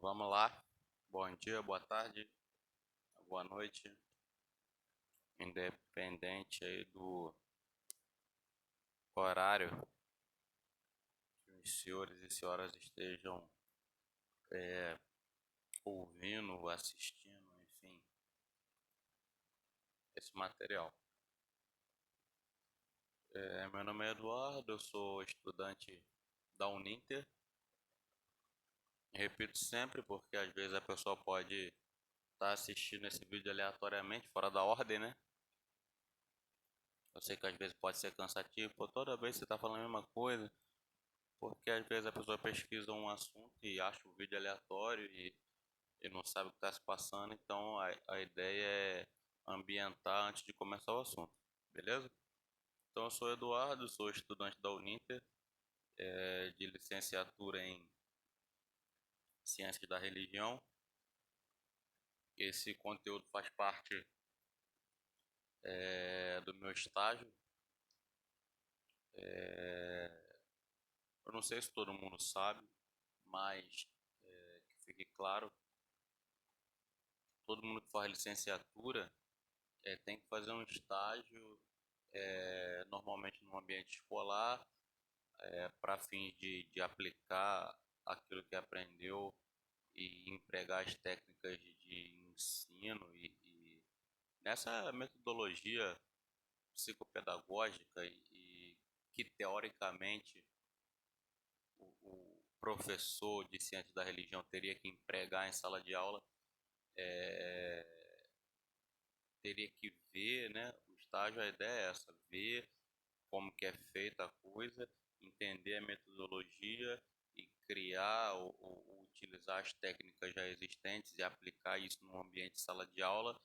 Vamos lá. Bom dia, boa tarde, boa noite, independente aí do horário que os senhores e senhoras estejam ouvindo, assistindo, enfim, esse material. Meu nome é Eduardo, eu sou estudante da Uninter. Repito sempre porque às vezes a pessoa pode estar assistindo esse vídeo aleatoriamente, fora da ordem, né? Eu sei que às vezes pode ser cansativo, pô, toda vez você está falando a mesma coisa. Porque às vezes a pessoa pesquisa um assunto e acha o vídeo aleatório e não sabe o que está se passando, então a ideia é ambientar antes de começar o assunto, beleza? Então eu sou Eduardo, sou estudante da Uninter, de licenciatura em Ciências da Religião. Esse conteúdo faz parte do meu estágio. Eu não sei se todo mundo sabe, mas que fique claro, todo mundo que faz licenciatura tem que fazer um estágio normalmente no ambiente escolar, para fins de aplicar aquilo que aprendeu e empregar as técnicas de ensino e nessa metodologia psicopedagógica e que teoricamente o professor de ciência da religião teria que empregar em sala de aula, é, teria que ver, né? O estágio, a ideia é essa, ver como que é feita a coisa, entender a metodologia e criar ou utilizar as técnicas já existentes e aplicar isso no ambiente de sala de aula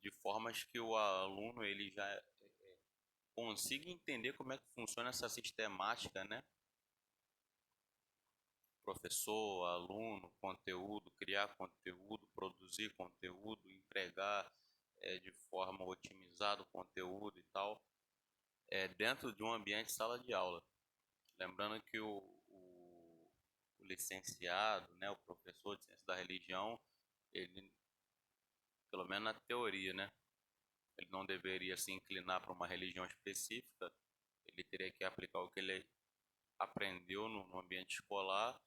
de formas que o aluno ele já consiga entender como é que funciona essa sistemática, né? Professor, aluno, conteúdo, criar conteúdo, produzir conteúdo, empregar de forma otimizada o conteúdo e tal, dentro de um ambiente de sala de aula. Lembrando que o licenciado, né, o professor de ciência da religião, ele, pelo menos na teoria, né, ele não deveria se inclinar para uma religião específica, ele teria que aplicar o que ele aprendeu no ambiente escolar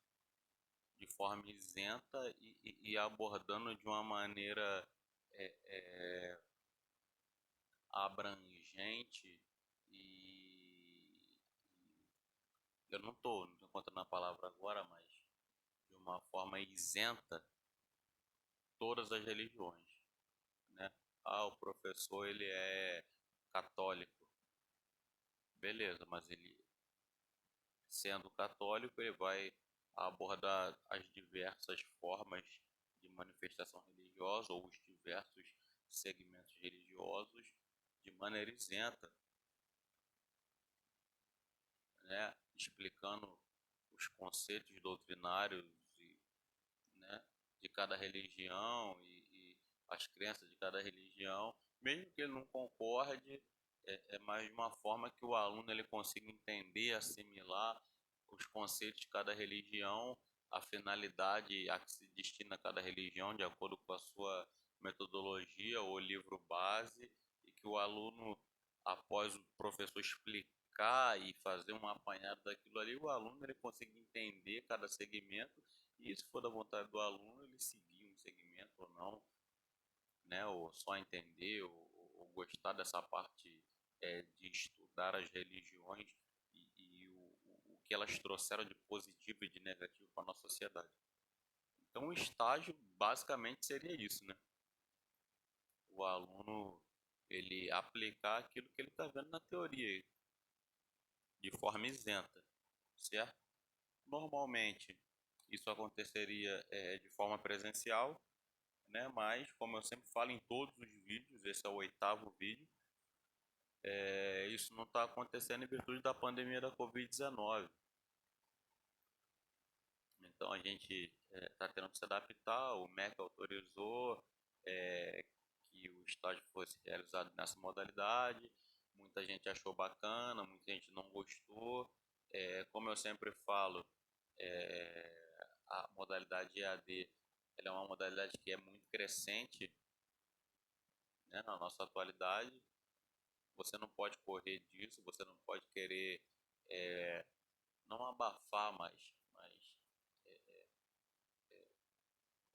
de forma isenta e abordando de uma maneira é, é, abrangente e eu não estou encontrando a palavra agora, mas de uma forma isenta todas as religiões, né? Ah, o professor ele é católico, beleza, mas ele sendo católico ele vai abordar as diversas formas de manifestação religiosa ou os diversos segmentos religiosos de maneira isenta, né? Explicando os conceitos doutrinários e, né, de cada religião e as crenças de cada religião, mesmo que ele não concorde, é mais de uma forma que o aluno ele consiga entender, assimilar os conceitos de cada religião, a finalidade a que se destina cada religião, de acordo com a sua metodologia ou livro base, e que o aluno, após o professor explicar e fazer um apanhado daquilo ali, o aluno ele consiga entender cada segmento e se for da vontade do aluno, ele seguir um segmento ou não, né? Ou só entender, ou gostar dessa parte de estudar as religiões e o que elas trouxeram de positivo e de negativo para a nossa sociedade. Então, o estágio basicamente seria isso, né? O aluno ele aplicar aquilo que ele está vendo na teoria, de forma isenta, certo? Normalmente, isso aconteceria de forma presencial, né? Mas, como eu sempre falo em todos os vídeos, esse é o 8º vídeo, isso não está acontecendo em virtude da pandemia da Covid-19. Então, a gente está tendo que se adaptar, o MEC autorizou que o estágio fosse realizado nessa modalidade, muita gente achou bacana, muita gente não gostou. Como eu sempre falo, a modalidade EAD ela é uma modalidade que é muito crescente, né, na nossa atualidade. Você não pode correr disso, você não pode querer, é, não abafar, mas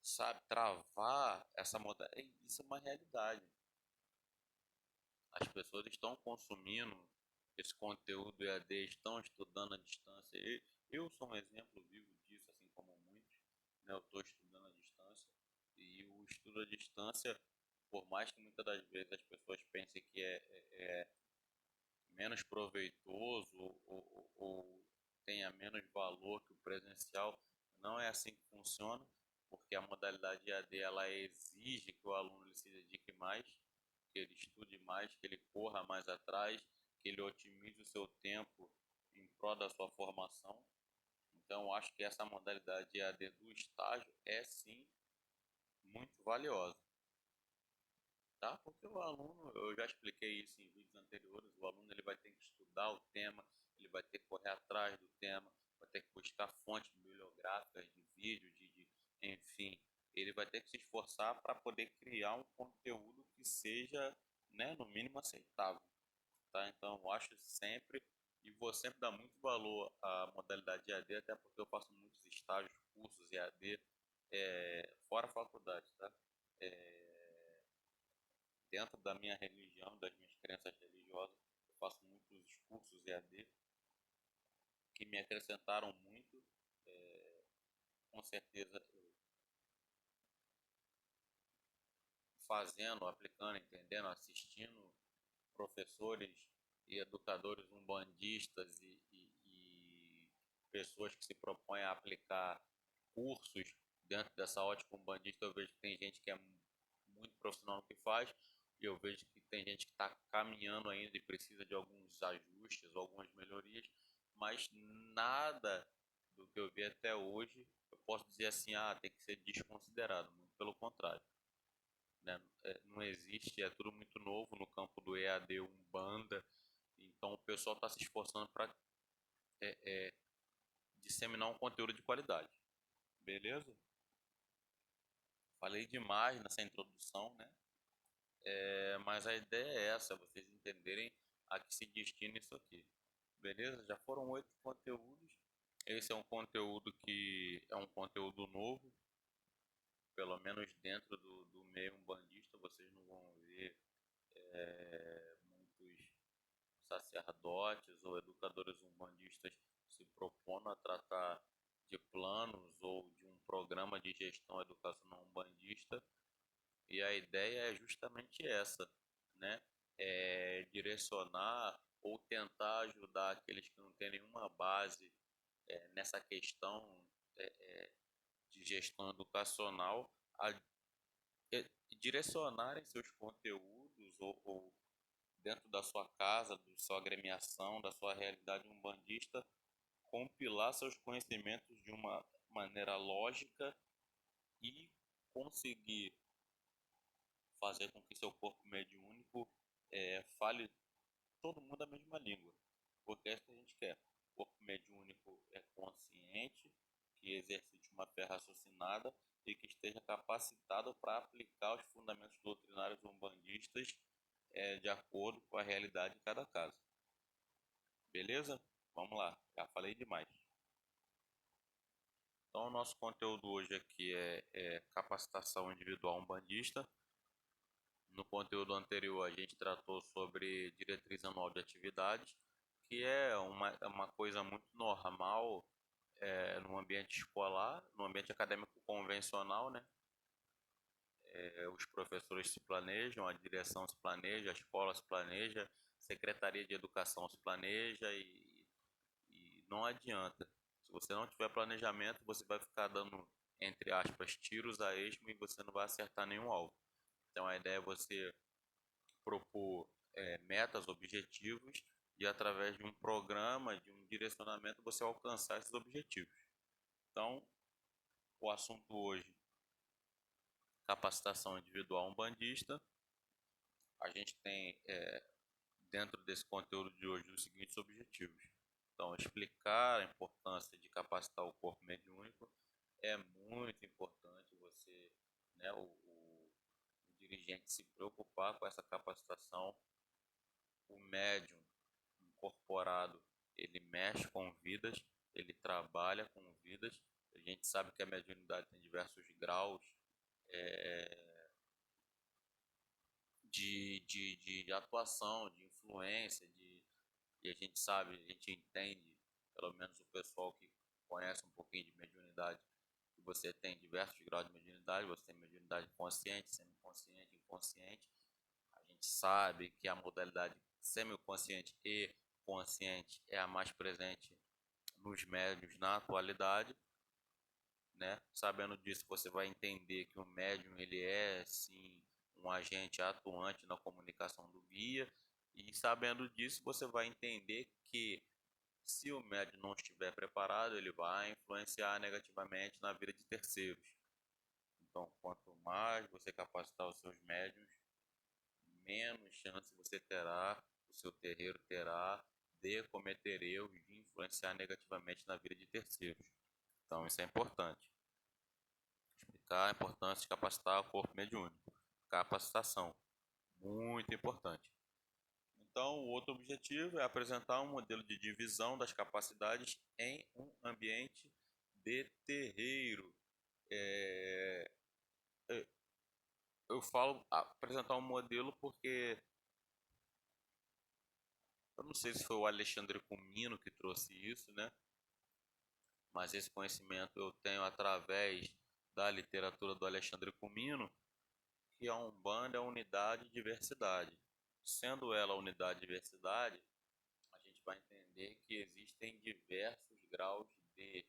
sabe, travar essa modalidade. Isso é uma realidade. As pessoas estão consumindo esse conteúdo EAD, estão estudando à distância. Eu sou um exemplo vivo disso, assim como muitos, né? Eu estou estudando à distância e o estudo à distância, por mais que muitas das vezes as pessoas pensem que é menos proveitoso ou tenha menos valor que o presencial, não é assim que funciona, porque a modalidade EAD ela exige que o aluno ele se dedique mais, que ele estude mais, que ele corra mais atrás, que ele otimize o seu tempo em prol da sua formação. Então, eu acho que essa modalidade EAD do estágio é sim muito valiosa, tá? Porque o aluno, eu já expliquei isso em vídeos anteriores, o aluno ele vai ter que estudar o tema, ele vai ter que correr atrás do tema, vai ter que buscar fontes bibliográficas de vídeo, enfim, ele vai ter que se esforçar para poder criar um conteúdo que seja, né, no mínimo aceitável, tá? Então, eu acho sempre e vou sempre dar muito valor à modalidade EAD, até porque eu faço muitos estágios, cursos EAD, fora a faculdade, tá? É, dentro da minha religião, das minhas crenças religiosas, eu faço muitos cursos EAD que me acrescentaram muito. É, com certeza, fazendo, aplicando, entendendo, assistindo professores e educadores umbandistas e pessoas que se propõem a aplicar cursos dentro dessa ótica umbandista, eu vejo que tem gente que é muito profissional no que faz, e eu vejo que tem gente que está caminhando ainda e precisa de alguns ajustes, algumas melhorias, mas nada do que eu vi até hoje eu posso dizer assim, tem que ser desconsiderado, muito pelo contrário, né? Não existe, é tudo muito novo no campo do EAD Umbanda, então o pessoal está se esforçando para disseminar um conteúdo de qualidade, beleza? Falei demais nessa introdução, né? Mas a ideia é essa, vocês entenderem a que se destina isso aqui. Beleza? Já foram 8 conteúdos. Esse é um conteúdo que é um conteúdo novo, pelo menos dentro do meio umbandista, vocês não vão ver muitos sacerdotes ou educadores umbandistas se propondo a tratar de planos ou de um programa de gestão educacional umbandista. E a ideia é justamente essa, né? Direcionar ou tentar ajudar aqueles que não têm nenhuma base nessa questão de gestão educacional a direcionarem seus conteúdos ou dentro da sua casa, da sua agremiação, da sua realidade umbandista, compilar seus conhecimentos de uma maneira lógica e conseguir fazer com que seu corpo mediúnico fale todo mundo a mesma língua, porque é isso que a gente quer. O corpo mediúnico é consciente, que exercite uma fé raciocinada e que esteja capacitado para aplicar os fundamentos doutrinários umbandistas de acordo com a realidade de cada caso. Beleza? Vamos lá, já falei demais. Então, o nosso conteúdo hoje aqui é capacitação individual umbandista. No conteúdo anterior, a gente tratou sobre diretriz anual de atividades, que é uma coisa muito normal no ambiente escolar, no ambiente acadêmico convencional, né? Os professores se planejam, a direção se planeja, a escola se planeja, a Secretaria de Educação se planeja e não adianta. Se você não tiver planejamento, você vai ficar dando, entre aspas, tiros a esmo e você não vai acertar nenhum alvo. Então a ideia é você propor metas, objetivos e através de um programa, de um direcionamento, você alcançar esses objetivos. Então, o assunto hoje, capacitação individual umbandista. A gente tem dentro desse conteúdo de hoje os seguintes objetivos. Então, explicar a importância de capacitar o corpo mediúnico, é muito importante você, né, o dirigente se preocupar com essa capacitação. O médium incorporado, ele mexe com vidas, ele trabalha com vidas. A gente sabe que a mediunidade tem diversos graus é, de atuação, de influência, e a gente sabe, a gente entende, pelo menos o pessoal que conhece um pouquinho de mediunidade, que você tem diversos graus de mediunidade, você tem mediunidade consciente, semiconsciente, inconsciente. A gente sabe que a modalidade semiconsciente e consciente é a mais presente nos médiuns na atualidade, né? Sabendo disso, você vai entender que o médium ele é sim um agente atuante na comunicação do guia, e sabendo disso, você vai entender que se o médium não estiver preparado, ele vai influenciar negativamente na vida de terceiros. Então, quanto mais você capacitar os seus médiuns, menos chance você terá, o seu terreiro terá de cometer erros, de influenciar negativamente na vida de terceiros. Então, isso é importante. Explicar a importância de capacitar o corpo mediúnico. Capacitação, muito importante. Então, o outro objetivo é apresentar um modelo de divisão das capacidades em um ambiente de terreiro. É, eu falo apresentar um modelo porque eu não sei se foi o Alexandre Comino que trouxe isso, né? Mas esse conhecimento eu tenho através da literatura do Alexandre Comino, que a Umbanda é unidade e diversidade. Sendo ela unidade e diversidade, a gente vai entender que existem diversos graus de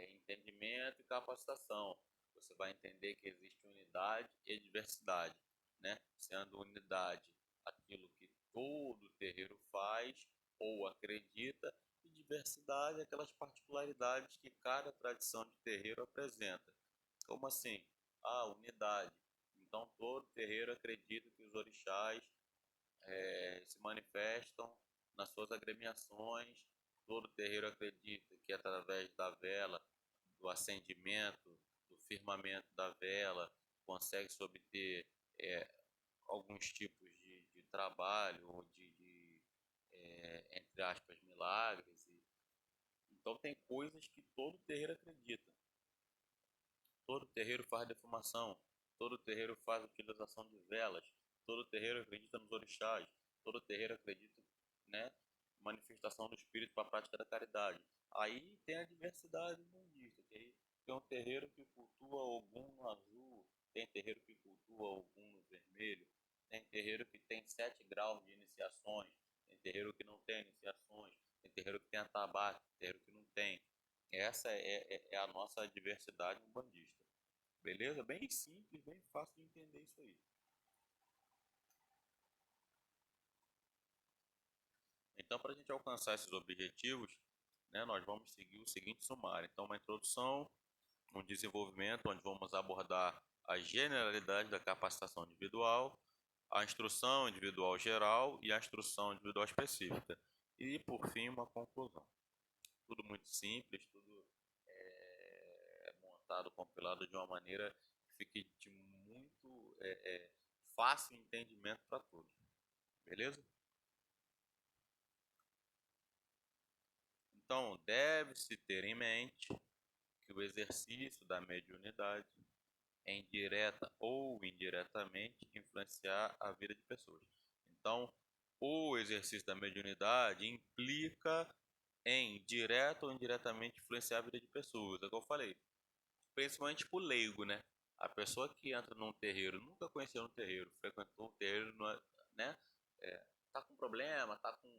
entendimento e capacitação. Você vai entender que existe unidade e diversidade, né? Sendo unidade aquilo que todo terreiro faz ou acredita, e diversidade aquelas particularidades que cada tradição de terreiro apresenta. Como assim? Unidade. Então todo terreiro acredita que os orixás se manifestam nas suas agremiações. Todo terreiro acredita que através da vela, do acendimento, do firmamento da vela, consegue-se obter é, alguns tipos de trabalho, ou entre aspas, milagres. Então tem coisas que todo terreiro acredita. Todo terreiro faz defumação, todo terreiro faz utilização de velas, todo terreiro acredita nos orixás, todo terreiro acredita, né, manifestação do espírito para a prática da caridade. Aí tem a diversidade umbandista, que aí tem um terreiro que cultua Ogum no azul, tem terreiro que cultua Ogum no vermelho, tem terreiro que tem 7 graus de iniciações, tem terreiro que não tem iniciações, tem terreiro que tem atabaque, tem terreiro que não tem. Essa é a nossa diversidade umbandista. Beleza? Bem simples, bem fácil de entender isso aí. Então, para a gente alcançar esses objetivos, né, nós vamos seguir o seguinte sumário. Então, uma introdução, um desenvolvimento, onde vamos abordar a generalidade da capacitação individual, a instrução individual geral e a instrução individual específica. E, por fim, uma conclusão. Tudo muito simples, tudo montado, compilado de uma maneira que fique de muito fácil entendimento para todos. Beleza? Então, deve-se ter em mente que o exercício da mediunidade é indireta ou indiretamente influenciar a vida de pessoas. Então, o exercício da mediunidade implica em direto ou indiretamente influenciar a vida de pessoas. É o que eu falei. Principalmente para o leigo, né? A pessoa que entra num terreiro, nunca conheceu um terreiro, frequentou um terreiro, né? Tá com problema, tá com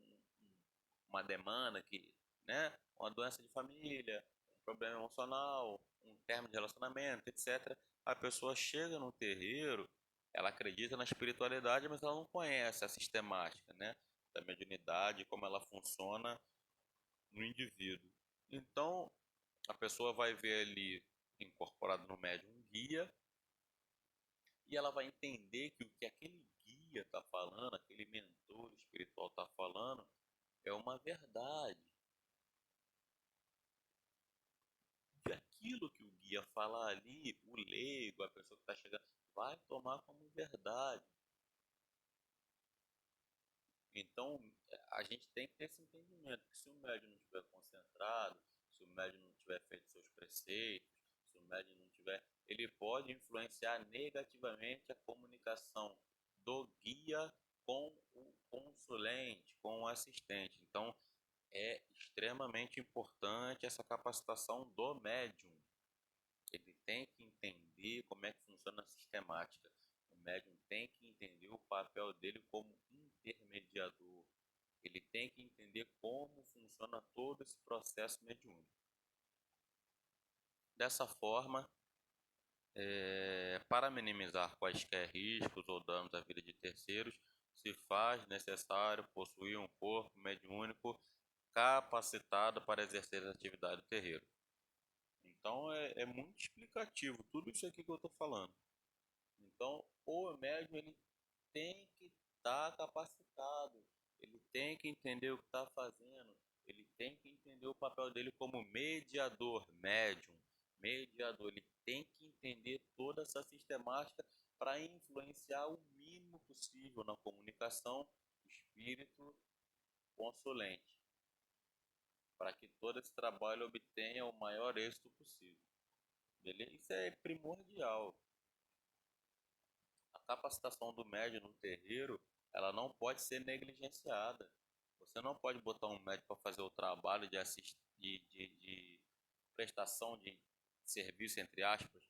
uma demanda que, né? Uma doença de família, um problema emocional, um término de relacionamento, etc. A pessoa chega num terreiro, ela acredita na espiritualidade, mas ela não conhece a sistemática, né? Da mediunidade, como ela funciona no indivíduo. Então, a pessoa vai ver ali incorporado no médium um guia, e ela vai entender que o que aquele guia está falando, aquele mentor espiritual está falando, é uma verdade. E aquilo falar ali, o leigo, a pessoa que está chegando, vai tomar como verdade. Então, a gente tem que ter esse entendimento, que se o médium não estiver concentrado, se o médium não tiver feito seus preceitos, se o médium não tiver, ele pode influenciar negativamente a comunicação do guia com o consulente, com o assistente. Então, é extremamente importante essa capacitação do médium. Ele tem que entender como é que funciona a sistemática. O médium tem que entender o papel dele como intermediador. Ele tem que entender como funciona todo esse processo mediúnico. Dessa forma, para minimizar quaisquer riscos ou danos à vida de terceiros, se faz necessário possuir um corpo mediúnico capacitado para exercer a atividade do terreiro. Então é muito explicativo tudo isso aqui que eu estou falando. Então o médium ele tem que estar capacitado, ele tem que entender o que está fazendo, ele tem que entender o papel dele como mediador, médium, mediador. Ele tem que entender toda essa sistemática para influenciar o mínimo possível na comunicação espírito consulente, para que todo esse trabalho obtenha o maior êxito possível. Beleza? Isso é primordial. A capacitação do médium no terreiro, ela não pode ser negligenciada. Você não pode botar um médium para fazer o trabalho de prestação de serviço, entre aspas,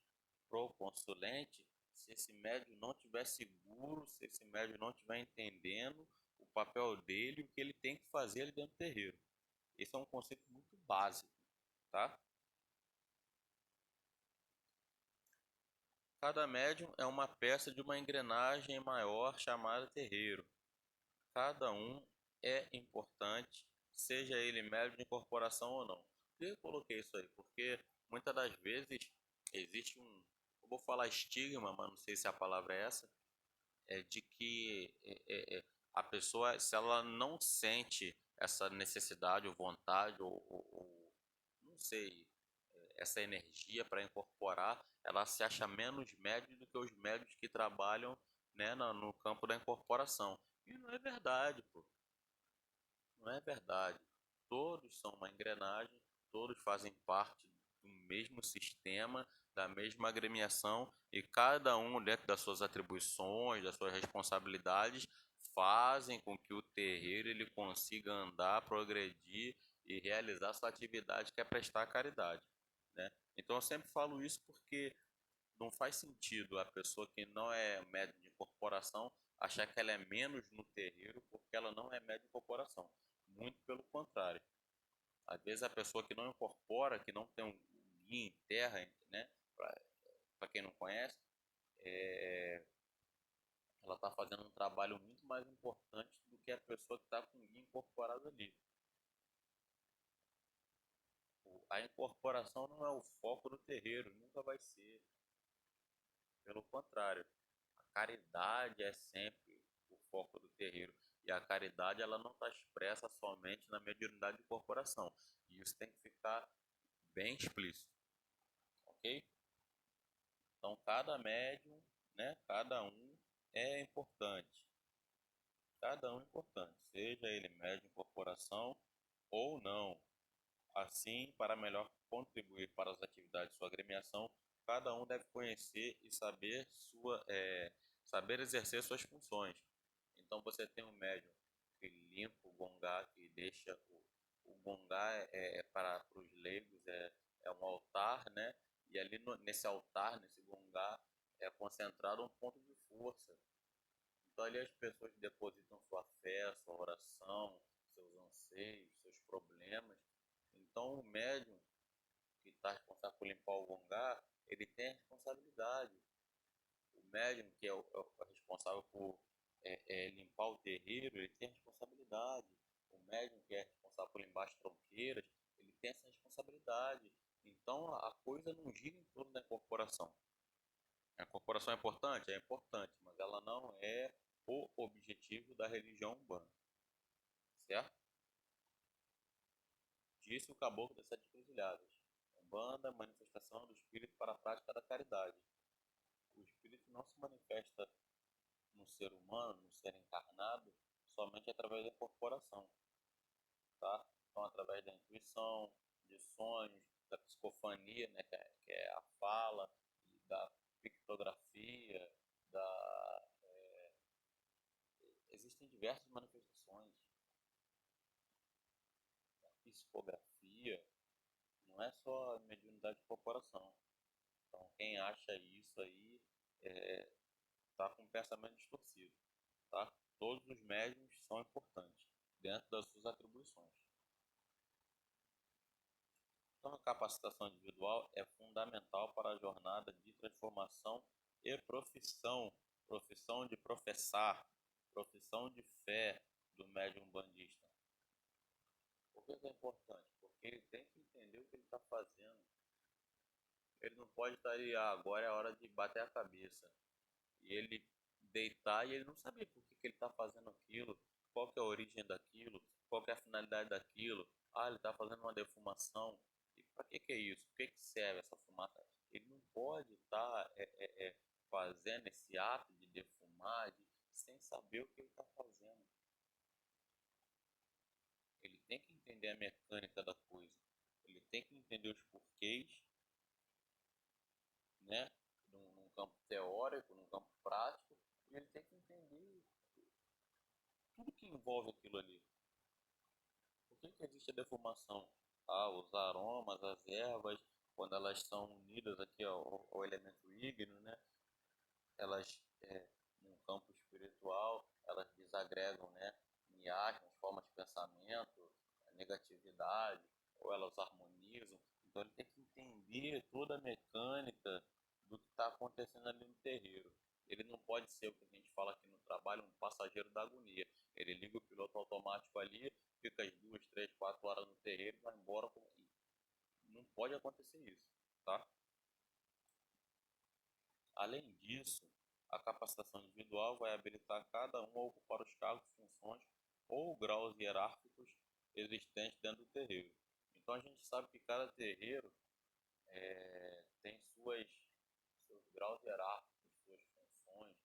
pro consulente, se esse médium não tiver seguro, se esse médium não estiver entendendo o papel dele, o que ele tem que fazer ali dentro do terreiro. Esse é um conceito muito básico, tá? Cada médium é uma peça de uma engrenagem maior chamada terreiro. Cada um é importante, seja ele médium de incorporação ou não. Por que eu coloquei isso aí? Porque muitas das vezes existe eu vou falar estigma, mas não sei se a palavra é essa, de que a pessoa, se ela não sente essa necessidade ou vontade, ou não sei, essa energia para incorporar, ela se acha menos médium do que os médios que trabalham, né, no campo da incorporação. E não é verdade, pô. Não é verdade. Todos são uma engrenagem, todos fazem parte do mesmo sistema, da mesma agremiação, e cada um, dentro das suas atribuições, das suas responsabilidades, fazem com que o terreiro ele consiga andar, progredir e realizar sua atividade, que é prestar caridade, né? Então eu sempre falo isso porque não faz sentido a pessoa que não é médium de incorporação achar que ela é menos no terreiro porque ela não é médium de incorporação. Muito pelo contrário. Às vezes a pessoa que não incorpora, que não tem um guia em terra, né? Para quem não conhece, é, ela está fazendo um trabalho muito mais importante do que a pessoa que está com o guia incorporado ali. A incorporação não é o foco do terreiro, nunca vai ser. Pelo contrário, a caridade é sempre o foco do terreiro. E a caridade ela não está expressa somente na mediunidade de corporação. E isso tem que ficar bem explícito, ok? Então cada médium, né, cada um é importante. Cada um é importante, seja ele médium de corporação ou não. Assim, para melhor contribuir para as atividades de sua agremiação, cada um deve conhecer e saber exercer suas funções. Então, você tem um médium que limpa o gongá, que deixa o gongá para os leigos é um altar, né? E ali nesse altar, nesse gongá, é concentrado um ponto de força. Então ali as pessoas depositam sua fé, sua oração, seus anseios, seus problemas. Então o médium que está responsável por limpar o gongá, ele tem a responsabilidade. O médium que é o responsável por limpar o terreiro, ele tem a responsabilidade. O médium que é responsável por limpar as tronqueiras, ele tem essa responsabilidade. Então a coisa não gira em torno da incorporação. A incorporação é importante? É importante, mas ela não é o objetivo da religião umbanda, certo? Disse o caboclo das sete cruzilhadas. Umbanda, manifestação do espírito para a prática da caridade. O espírito não se manifesta no ser humano, no ser encarnado, somente através da incorporação, tá? Então, através da intuição, de sonhos, da psicofania, né, que é a fala, da pictografia, existem diversas manifestações, da psicografia, não é só a mediunidade de incorporação. Então, quem acha isso aí está com um pensamento distorcido, tá? Todos os médiuns são importantes dentro das suas atribuições. Então, a capacitação individual é fundamental para a jornada de transformação e profissão de professar, profissão de fé do médium bandista. Por que é importante? Porque ele tem que entender o que ele está fazendo. Ele não pode estar aí, agora é a hora de bater a cabeça. E ele deitar e ele não saber por que ele está fazendo aquilo, qual que é a origem daquilo, qual que é a finalidade daquilo. Ele está fazendo uma defumação. E para que é isso? Por que serve essa fumaça? Ele não pode estar fazendo esse ato de defumar sem saber o que ele está fazendo. Ele tem que entender a mecânica da coisa. Ele tem que entender os porquês, né? Num campo teórico, num campo prático, e ele tem que entender tudo que envolve aquilo ali. Por que existe a defumação? Os aromas, as ervas, quando elas são unidas aqui ao elemento ígneo, né? Elas, no campo espiritual, elas desagregam, né? Miasmas, formas de pensamento, negatividade, ou elas harmonizam. Então ele tem que entender toda a mecânica do que está acontecendo ali no terreiro. Ele não pode ser o que a gente fala aqui no trabalho, um passageiro da agonia. Ele liga o piloto automático ali, fica as 2, 3, 4 horas no terreiro e vai embora. Não pode acontecer isso, tá? Além disso, a capacitação individual vai habilitar cada um a ocupar os cargos, funções ou graus hierárquicos existentes dentro do terreiro. Então a gente sabe que cada terreiro tem seus graus hierárquicos, suas funções.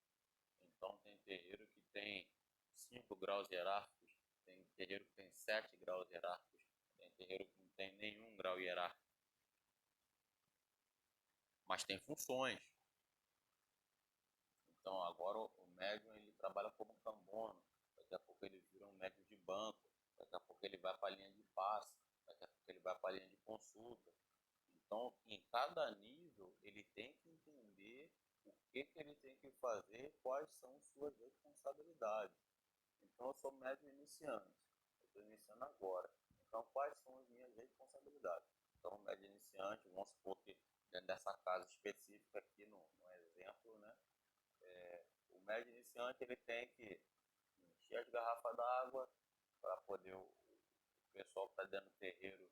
Então tem terreiro que tem 5 graus hierárquicos, tem terreiro que tem 7 graus hierárquicos, tem terreiro que não tem nenhum grau hierárquico, mas tem funções. Então agora o médium ele trabalha como cambono, daqui a pouco ele vira um médium de banco, daqui a pouco ele vai para a linha de passe, daqui a pouco ele vai para a linha de consulta. Então em cada nível ele tem que entender o que ele tem que fazer, quais são suas responsabilidades. Então eu sou médium iniciante, eu estou iniciando agora. Então quais são as minhas responsabilidades? Então médium iniciante, vamos supor que dentro dessa casa específica aqui no exemplo, né? O médio iniciante ele tem que encher as garrafas d'água para poder o pessoal que está dentro do terreiro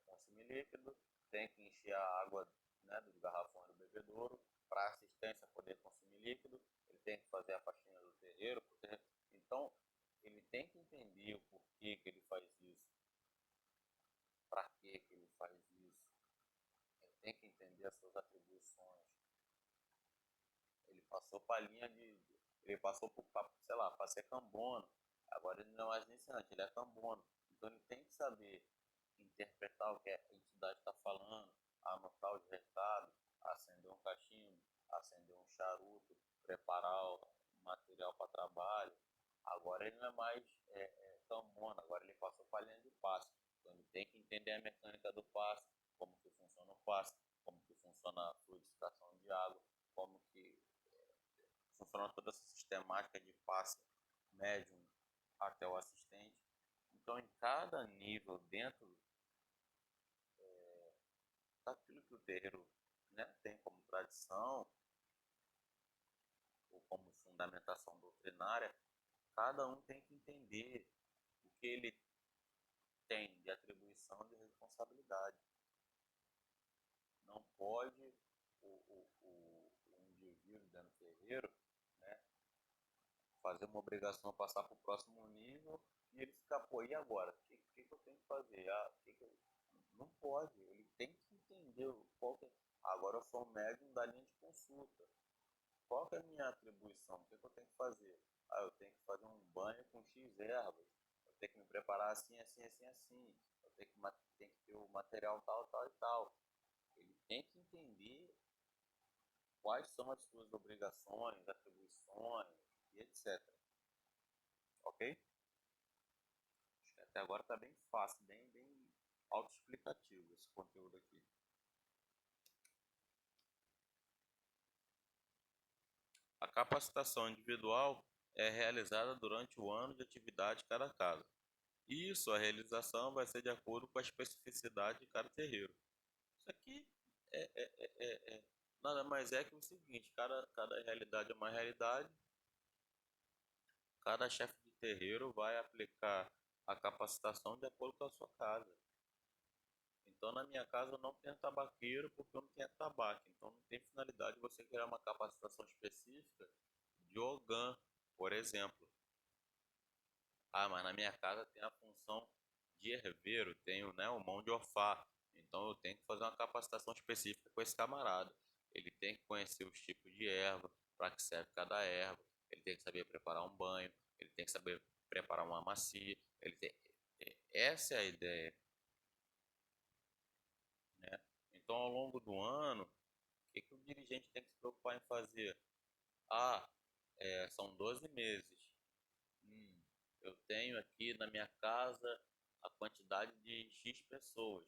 consumir líquido, tem que encher a água, né, dos garrafões do bebedouro para a assistência poder consumir líquido, ele tem que fazer a faxina do terreiro, então ele tem que entender o porquê que ele faz isso, para que ele faz isso, ele tem que entender as suas atribuições. Ele passou para a linha ele passou para, sei lá, para ser cambono. Agora ele não é mais iniciante, ele é cambono. Então ele tem que saber interpretar o que a entidade está falando, anotar os recados, acender um cachimbo, acender um charuto, preparar o material para trabalho. Agora ele não é mais cambono, agora ele passou para a linha de passe. Então ele tem que entender a mecânica do passe, como que funciona o passe, como que funciona a fluidificação de água, como que funciona toda essa sistemática de passe médium até o assistente. Então, em cada nível, dentro daquilo que o terreiro, né, tem como tradição ou como fundamentação doutrinária, cada um tem que entender o que ele tem de atribuição e de responsabilidade. Não pode o indivíduo dentro do terreiro, né, fazer uma obrigação, passar para o próximo nível e ele ficar, pô, e agora? O que eu tenho que fazer? Não pode. Ele tem que entender qual que é. Agora eu sou um médium da linha de consulta. Qual que é a minha atribuição? O que, que eu tenho que fazer? Ah, eu tenho que fazer um banho com X ervas. Eu tenho que me preparar assim, assim, assim, assim. Eu tenho que ter o material tal, tal e tal. Ele tem que entender quais são as suas obrigações, atribuições e etc. Ok? Acho que até agora está bem fácil, bem autoexplicativo esse conteúdo aqui. A capacitação individual é realizada durante o ano de atividade de cada casa. Isso, a realização vai ser de acordo com a especificidade de cada terreiro. Isso aqui nada mais é que o seguinte: cada realidade é uma realidade, cada chefe de terreiro vai aplicar a capacitação de acordo com a sua casa. Então, na minha casa, eu não tenho tabaqueiro porque eu não tenho tabaco. Então, não tem finalidade você criar uma capacitação específica de Ogã, por exemplo. Ah, mas na minha casa tem a função de herveiro, tenho, né, o mão de Ofá. Então eu tenho que fazer uma capacitação específica com esse camarada. Ele tem que conhecer os tipos de erva, para que serve cada erva. Ele tem que saber preparar um banho, ele tem que saber preparar uma macia. Essa é a ideia, né? Então ao longo do ano, o que, que o dirigente tem que se preocupar em fazer? Ah, são 12 meses. Hum, eu tenho aqui na minha casa a quantidade de X pessoas,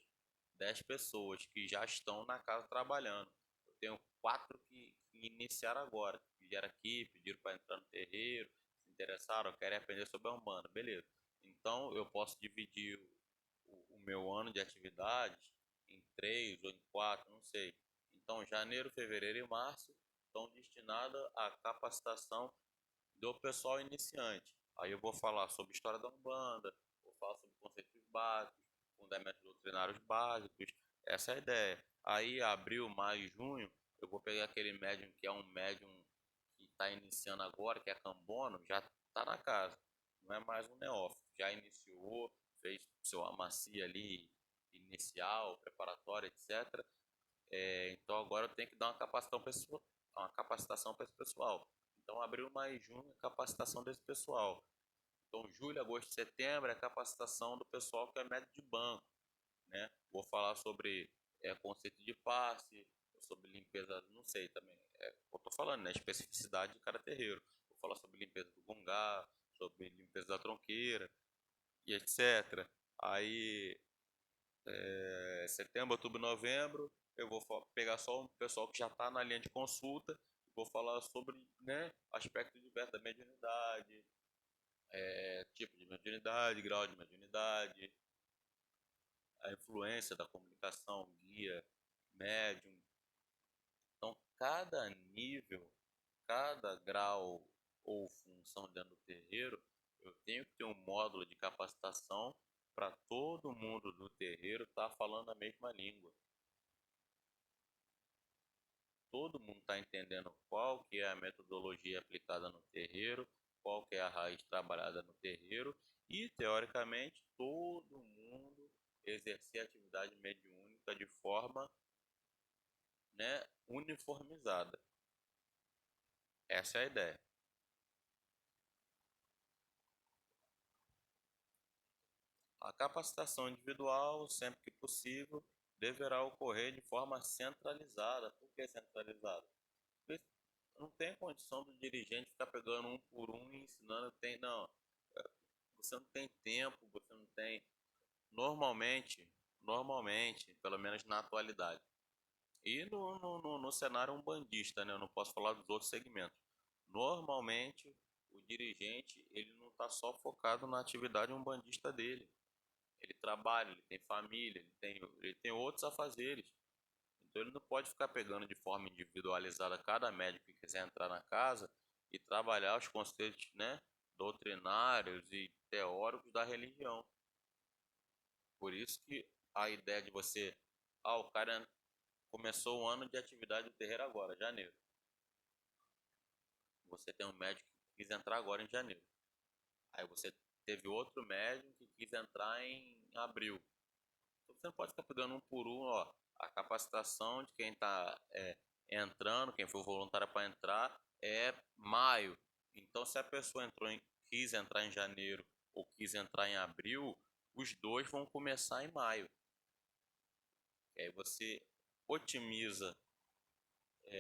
10 pessoas que já estão na casa trabalhando. Eu tenho 4 que iniciaram agora, que vieram aqui, pediram para entrar no terreiro, se interessaram, querem aprender sobre a Umbanda, beleza. Então eu posso dividir o meu ano de atividades em 3 ou em 4, não sei. Então janeiro, fevereiro e março estão destinados à capacitação do pessoal iniciante. Aí eu vou falar sobre história da Umbanda, vou falar sobre conceitos básicos, fundamentos doutrinários básicos, essa é a ideia. Aí abril, maio, junho, eu vou pegar aquele médium que é um médium que está iniciando agora, que é cambono, já está na casa, não é mais um neófito, já iniciou, fez seu amacia ali inicial, preparatória, etc. Então agora eu tenho que dar uma capacitação para esse pessoal. Então abril, maio e junho é capacitação desse pessoal. Então julho, agosto e setembro é capacitação do pessoal que é médico de banco, né? Vou falar sobre conceito de passe, sobre limpeza, não sei também. Eu tô falando, né? Especificidade de cada terreiro. Vou falar sobre limpeza do gongá, sobre limpeza da tronqueira e etc. Aí setembro, outubro, novembro, eu vou pegar só um pessoal que já está na linha de consulta e vou falar sobre, né, aspectos diversos da mediunidade, tipo de mediunidade, grau de mediunidade, a influência da comunicação, guia, médium. Então, cada nível, cada grau ou função dentro do terreiro, eu tenho que ter um módulo de capacitação para todo mundo do terreiro estar falando a mesma língua. Todo mundo está entendendo qual que é a metodologia aplicada no terreiro, qual que é a raiz trabalhada no terreiro e, teoricamente, todo mundo exercer a atividade mediúnica de forma, né, uniformizada. Essa é a ideia. A capacitação individual, sempre que possível, deverá ocorrer de forma centralizada. Por que centralizada? Porque não tem condição do dirigente ficar pegando um por um e ensinando. Não, você não tem tempo, você não tem. Normalmente, pelo menos na atualidade, e no cenário umbandista, né? Eu não posso falar dos outros segmentos. Normalmente, o dirigente ele não está só focado na atividade umbandista dele. Ele trabalha, ele tem família, ele tem outros afazeres. Então ele não pode ficar pegando de forma individualizada cada médico que quiser entrar na casa e trabalhar os conceitos, né, doutrinários e teóricos da religião. Por isso que a ideia de você, o cara começou o ano de atividade do terreiro agora, janeiro. Você tem um médico que quis entrar agora em janeiro. Aí você teve outro médico que quis entrar em abril. você não pode ficar pegando um por um, ó. A capacitação de quem está entrando, quem for voluntário para entrar, é maio. Então, se a pessoa quis entrar em janeiro ou quis entrar em abril, os dois vão começar em maio. E aí você otimiza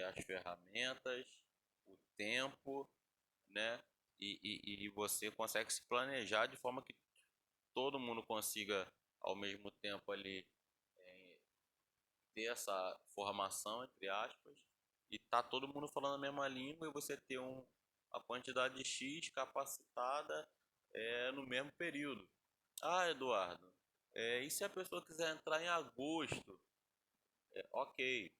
as ferramentas, o tempo, né? E você consegue se planejar de forma que todo mundo consiga ao mesmo tempo ali ter essa formação, entre aspas, e tá todo mundo falando a mesma língua e você ter a quantidade X capacitada no mesmo período. Ah, Eduardo, e se a pessoa quiser entrar em agosto? Ok.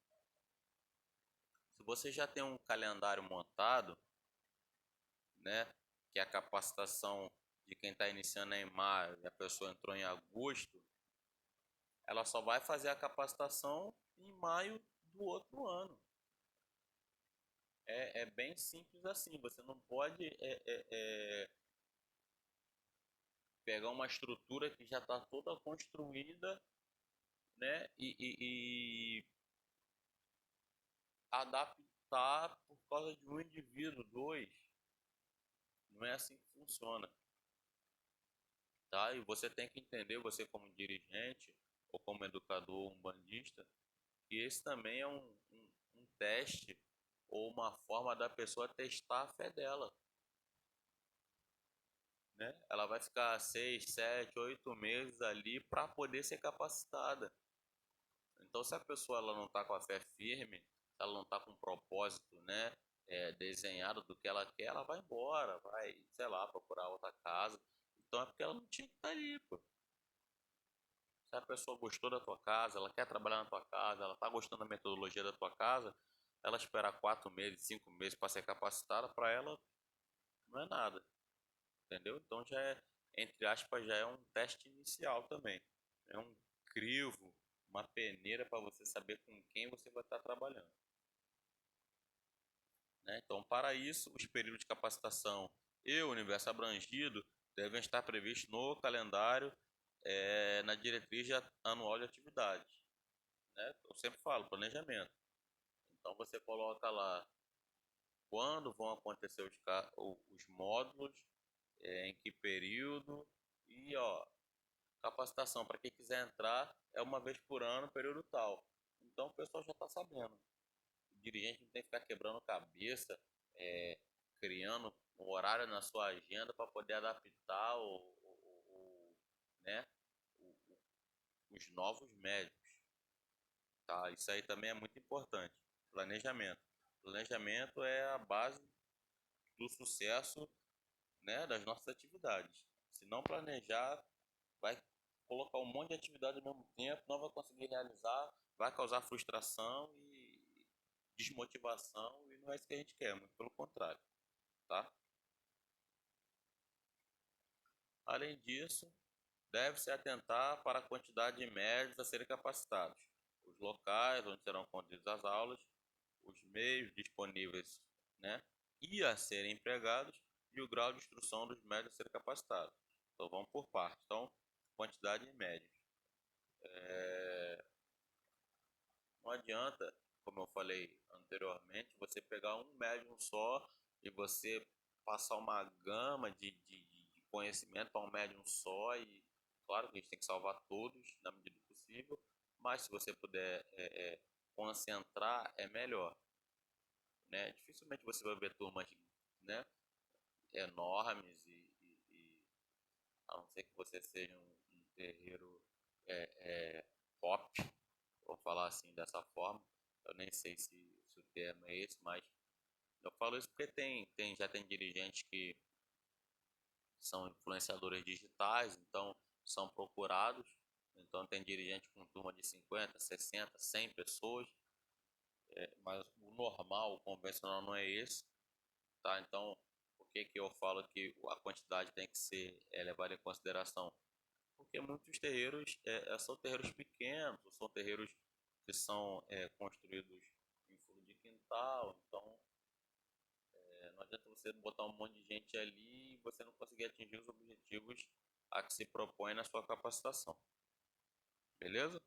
Se você já tem um calendário montado, né, que a capacitação de quem está iniciando é em maio e a pessoa entrou em agosto, ela só vai fazer a capacitação em maio do outro ano. É bem simples assim. Você não pode pegar uma estrutura que já está toda construída, né, e adaptar por causa de um indivíduo, dois. Não é assim que funciona, tá? E você tem que entender, você como dirigente ou como educador umbandista, que esse também é um teste ou uma forma da pessoa testar a fé dela, né? Ela vai ficar 6, 7, 8 meses ali para poder ser capacitada. Então, se a pessoa ela não está com a fé firme, se ela não está com um propósito, né, desenhado do que ela quer, ela vai embora, vai, sei lá, procurar outra casa. Então é porque ela não tinha que estar ali, pô. Se a pessoa gostou da tua casa, ela quer trabalhar na tua casa, ela está gostando da metodologia da tua casa, ela esperar 4 meses, 5 meses para ser capacitada, para ela não é nada, entendeu? Então já entre aspas, já é um teste inicial também. É um crivo, uma peneira para você saber com quem você vai estar trabalhando, né? Então, para isso, os períodos de capacitação e o universo abrangido devem estar previstos no calendário, na diretriz anual de atividades, né? Eu sempre falo, planejamento. Então, você coloca lá quando vão acontecer os módulos, em que período, e ó, capacitação para quem quiser entrar é uma vez por ano, período tal. Então o pessoal já está sabendo. O dirigente não tem que ficar quebrando cabeça, é, criando um horário na sua agenda para poder adaptar né, os novos médicos. Tá? Isso aí também é muito importante. Planejamento. Planejamento é a base do sucesso, né, das nossas atividades. Se não planejar, vai colocar um monte de atividade ao mesmo tempo, não vai conseguir realizar, vai causar frustração e desmotivação, e não é isso que a gente quer, muito pelo contrário, tá? Além disso, deve-se atentar para a quantidade de médicos a serem capacitados, os locais onde serão conduzidas as aulas, os meios disponíveis, né, e a serem empregados, e o grau de instrução dos médicos a serem capacitados. Então vamos por partes. Então, quantidade de médicos. Não adianta, como eu falei anteriormente, você pegar um médium só e você passar uma gama de conhecimento para um médium só. E claro que a gente tem que salvar todos na medida do possível, mas se você puder concentrar, é melhor, né? Dificilmente você vai ver turmas, né, enormes a não ser que você seja um terreiro pop, vou falar assim dessa forma. Eu nem sei se o termo é esse, mas eu falo isso porque já tem dirigentes que são influenciadores digitais, então são procurados. Então tem dirigente com turma de 50, 60, 100 pessoas, mas o normal, o convencional não é esse, tá? Então, por que que eu falo que a quantidade tem que ser levada em consideração? Porque muitos terreiros são terreiros pequenos, são terreiros que são construídos em fundo de quintal, então não adianta você botar um monte de gente ali e você não conseguir atingir os objetivos a que se propõe na sua capacitação. Beleza?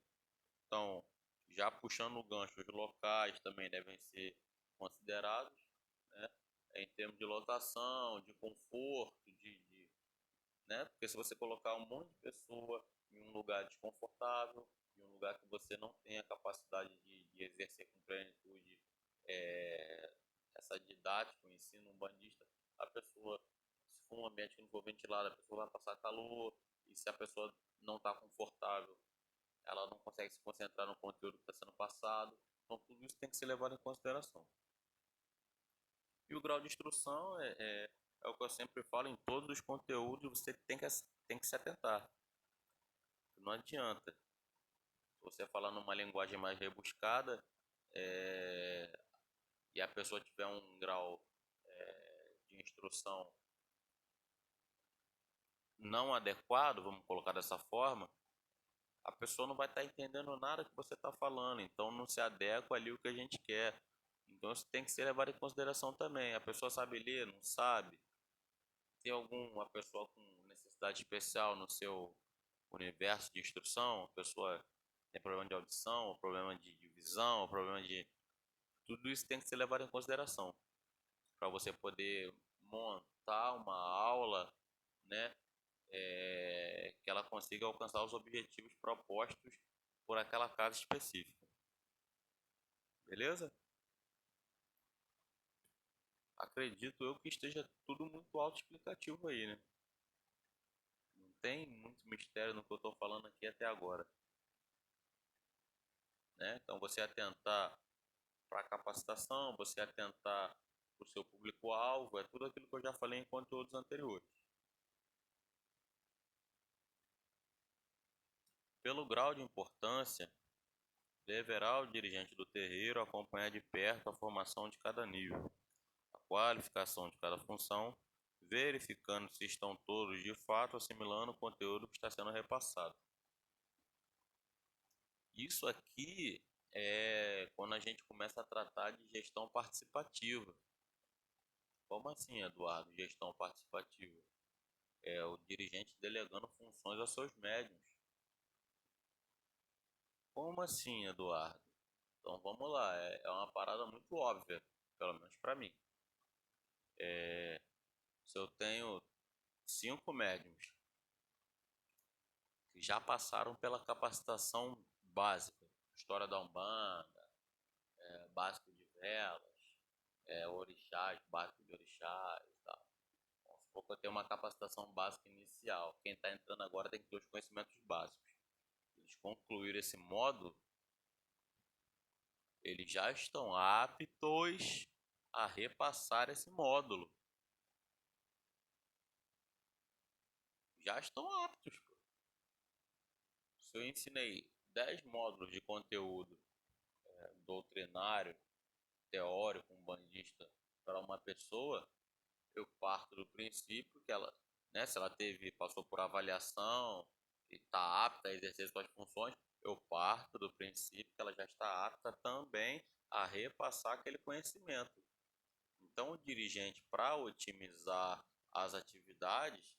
Então, já puxando o gancho, os locais também devem ser considerados, né? Em termos de lotação, de conforto, né? Porque se você colocar um monte de pessoa em um lugar desconfortável, em um lugar que você não tem a capacidade de exercer com plenitude é, essa didática, o ensino umbandista, a pessoa, se for um ambiente que não for ventilado, a pessoa vai passar calor, e se a pessoa não está confortável, ela não consegue se concentrar no conteúdo que está sendo passado. Então, tudo isso tem que ser levado em consideração. E o grau de instrução é o que eu sempre falo, em todos os conteúdos você tem que se atentar. Não adianta. Se você falar numa linguagem mais rebuscada é, e a pessoa tiver um grau de instrução não adequado, vamos colocar dessa forma, a pessoa não vai estar entendendo nada que você está falando. Então não se adequa ali o que a gente quer. Então isso tem que ser levado em consideração também. A pessoa sabe ler, não sabe? Tem alguma pessoa com necessidade especial no seu universo de instrução? A pessoa tem problema de audição, ou problema de visão, ou problema de... Tudo isso tem que ser levado em consideração para você poder montar uma aula, né, que ela consiga alcançar os objetivos propostos por aquela casa específica. Beleza? Acredito eu que esteja tudo muito autoexplicativo aí, né? Não tem muito mistério no que eu estou falando aqui até agora, né? Então você atentar para a capacitação, você atentar para o seu público-alvo, é tudo aquilo que eu já falei em conteúdos anteriores. Pelo grau de importância, deverá o dirigente do terreiro acompanhar de perto a formação de cada nível, a qualificação de cada função, verificando se estão todos de fato assimilando o conteúdo que está sendo repassado. Isso aqui é quando a gente começa a tratar de gestão participativa. Como assim, Eduardo, gestão participativa? É o dirigente delegando funções aos seus médiuns. Como assim, Eduardo? Então vamos lá, é uma parada muito óbvia, pelo menos para mim. Se eu tenho 5 médiums que já passaram pela capacitação básica, história da Umbanda, básico de velas, orixás, básico de orixás e tal. Vamos supor que eu tenho uma capacitação básica inicial. Quem está entrando agora tem que ter os conhecimentos básicos. Eles concluíram esse módulo, eles já estão aptos a repassar esse módulo. Já estão aptos. Pô. Se eu ensinei 10 módulos de conteúdo doutrinário, teórico, umbandista para uma pessoa, eu parto do princípio que ela, né, se ela passou por avaliação e está apta a exercer suas funções, eu parto do princípio que ela já está apta também a repassar aquele conhecimento. Então, o dirigente, para otimizar as atividades,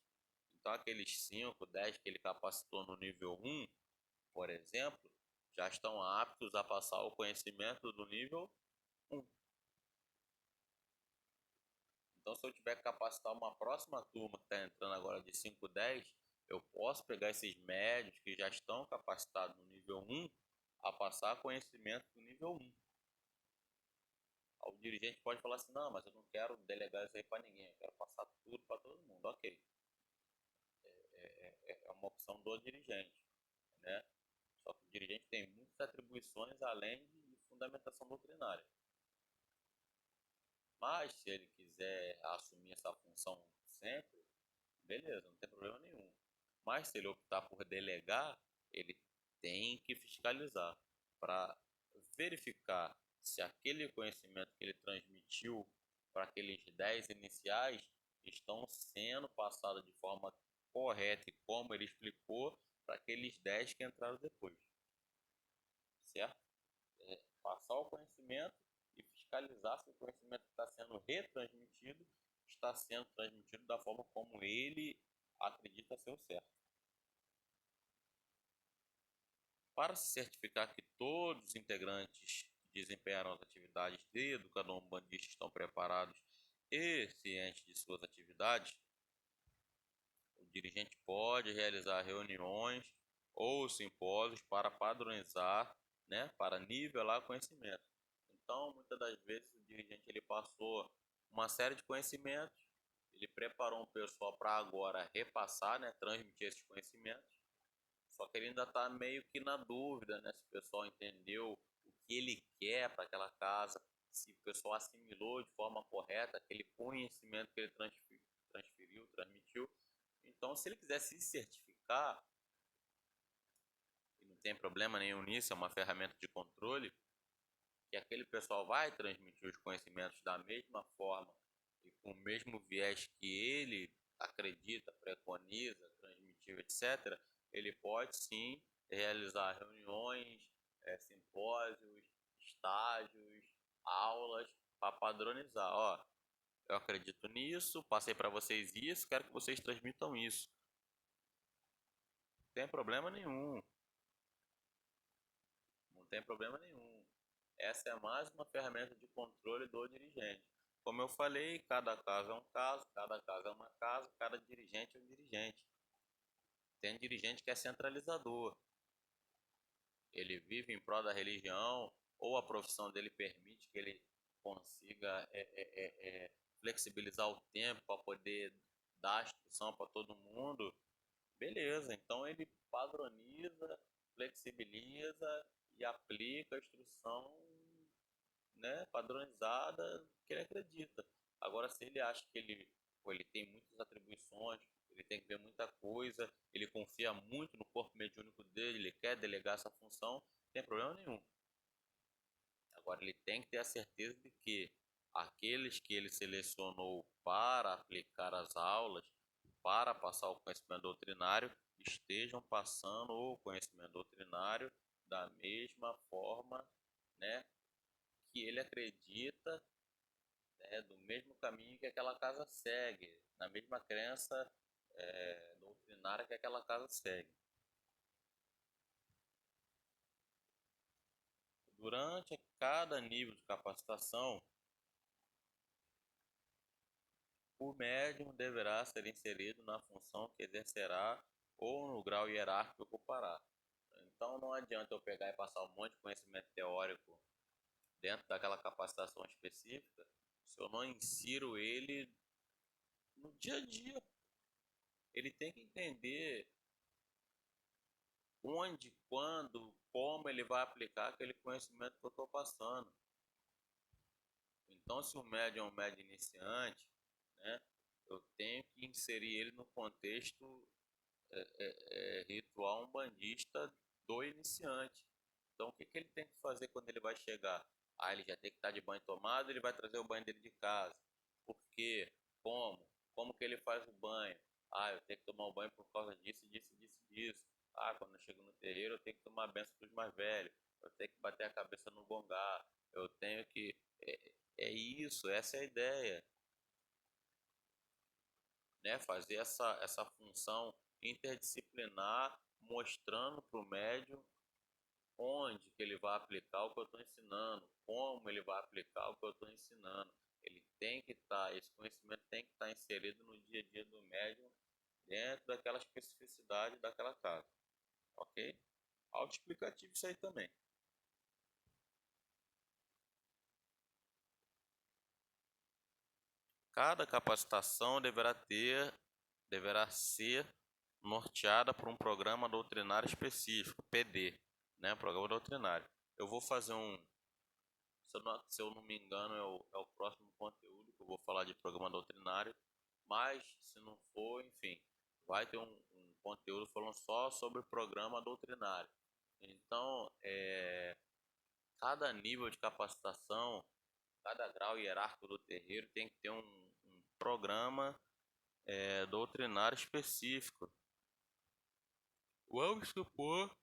então aqueles 5, 10 que ele capacitou no nível 1, por exemplo, já estão aptos a passar o conhecimento do nível 1. Então, se eu tiver que capacitar uma próxima turma que está entrando agora de 5, 10, eu posso pegar esses médios que já estão capacitados no nível 1 a passar conhecimento do nível 1. O dirigente pode falar assim, não, mas eu não quero delegar isso aí para ninguém, eu quero passar tudo para todo mundo. Ok, é uma opção do dirigente, né? Só que o dirigente tem muitas atribuições além de fundamentação doutrinária. Mas se ele quiser assumir essa função sempre, beleza, não tem problema nenhum. Mas se ele optar por delegar, ele tem que fiscalizar para verificar se aquele conhecimento que ele transmitiu para aqueles 10 iniciais estão sendo passados de forma correta e como ele explicou para aqueles 10 que entraram depois. Certo? Passar o conhecimento e fiscalizar se o conhecimento que está sendo retransmitido está sendo transmitido da forma como ele acredita ser o certo. para se certificar que todos os integrantes que desempenharam as atividades de educador umbandista estão preparados e cientes de suas atividades, o dirigente pode realizar reuniões ou simpósios para padronizar, né, para nivelar conhecimento. Então, muitas das vezes, o dirigente ele passou uma série de conhecimentos, ele preparou um pessoal para agora repassar, né, transmitir esses conhecimentos, só que ele ainda está meio que na dúvida, né, se o pessoal entendeu o que ele quer para aquela casa, se o pessoal assimilou de forma correta aquele conhecimento que ele transferiu, transmitiu. Então, se ele quiser se certificar, e não tem problema nenhum nisso, é uma ferramenta de controle, que aquele pessoal vai transmitir os conhecimentos da mesma forma e com o mesmo viés que ele acredita, preconiza, transmitiu, etc., ele pode sim realizar reuniões, simpósios, estágios, aulas para padronizar. Ó, eu acredito nisso, passei para vocês isso, quero que vocês transmitam isso. Não tem problema nenhum. Não tem problema nenhum. Essa é mais uma ferramenta de controle do dirigente. Como eu falei, cada caso é um caso, cada caso é uma casa, cada dirigente é um dirigente. Tem dirigente que é centralizador. Ele vive em prol da religião, ou a profissão dele permite que ele consiga flexibilizar o tempo para poder dar a instrução para todo mundo. Beleza, então ele padroniza, flexibiliza e aplica a instrução, né, padronizada que ele acredita. Agora, se ele acha que ele tem muitas atribuições, ele tem que ver muita coisa, ele confia muito no corpo mediúnico dele, ele quer delegar essa função, não tem problema nenhum. Agora, ele tem que ter a certeza de que aqueles que ele selecionou para aplicar as aulas, para passar o conhecimento doutrinário, estejam passando o conhecimento doutrinário da mesma forma, né, que ele acredita, né, do mesmo caminho que aquela casa segue, na mesma crença doutrinária que aquela casa segue. Durante cada nível de capacitação, o médium deverá ser inserido na função que exercerá ou no grau hierárquico que ocupará. Então não adianta eu pegar e passar um monte de conhecimento teórico dentro daquela capacitação específica se eu não insiro ele no dia a dia. Ele tem que entender onde, quando, como ele vai aplicar aquele conhecimento que eu estou passando. Então, se o médium é um médium iniciante, né, eu tenho que inserir ele no contexto ritual umbandista do iniciante. Então, o que ele tem que fazer quando ele vai chegar? Ah, ele já tem que estar de banho tomado, ele vai trazer o banho dele de casa. Por quê? Como? Como que ele faz o banho? Ah, eu tenho que tomar o banho por causa disso, disso, disso, disso. Ah, quando eu chego no terreiro, eu tenho que tomar a benção dos mais velhos. Eu tenho que bater a cabeça no gongá. Eu tenho que... É isso, essa é a ideia. Né? Fazer essa função interdisciplinar, mostrando para o médium onde que ele vai aplicar o que eu estou ensinando, como ele vai aplicar o que eu estou ensinando. Ele tem que estar, esse conhecimento tem que estar inserido no dia a dia do médium, dentro daquela especificidade daquela casa, ok? Autoexplicativo isso aí também. Cada capacitação deverá ser norteada por um programa doutrinário específico, PD, né? Programa doutrinário. Eu vou fazer se eu não me engano, é o próximo conteúdo que eu vou falar de programa doutrinário, mas se não for, enfim, vai ter um conteúdo falando só sobre programa doutrinário. Então, cada nível de capacitação, cada grau hierárquico do terreiro tem que ter um programa doutrinário específico. Vamos supor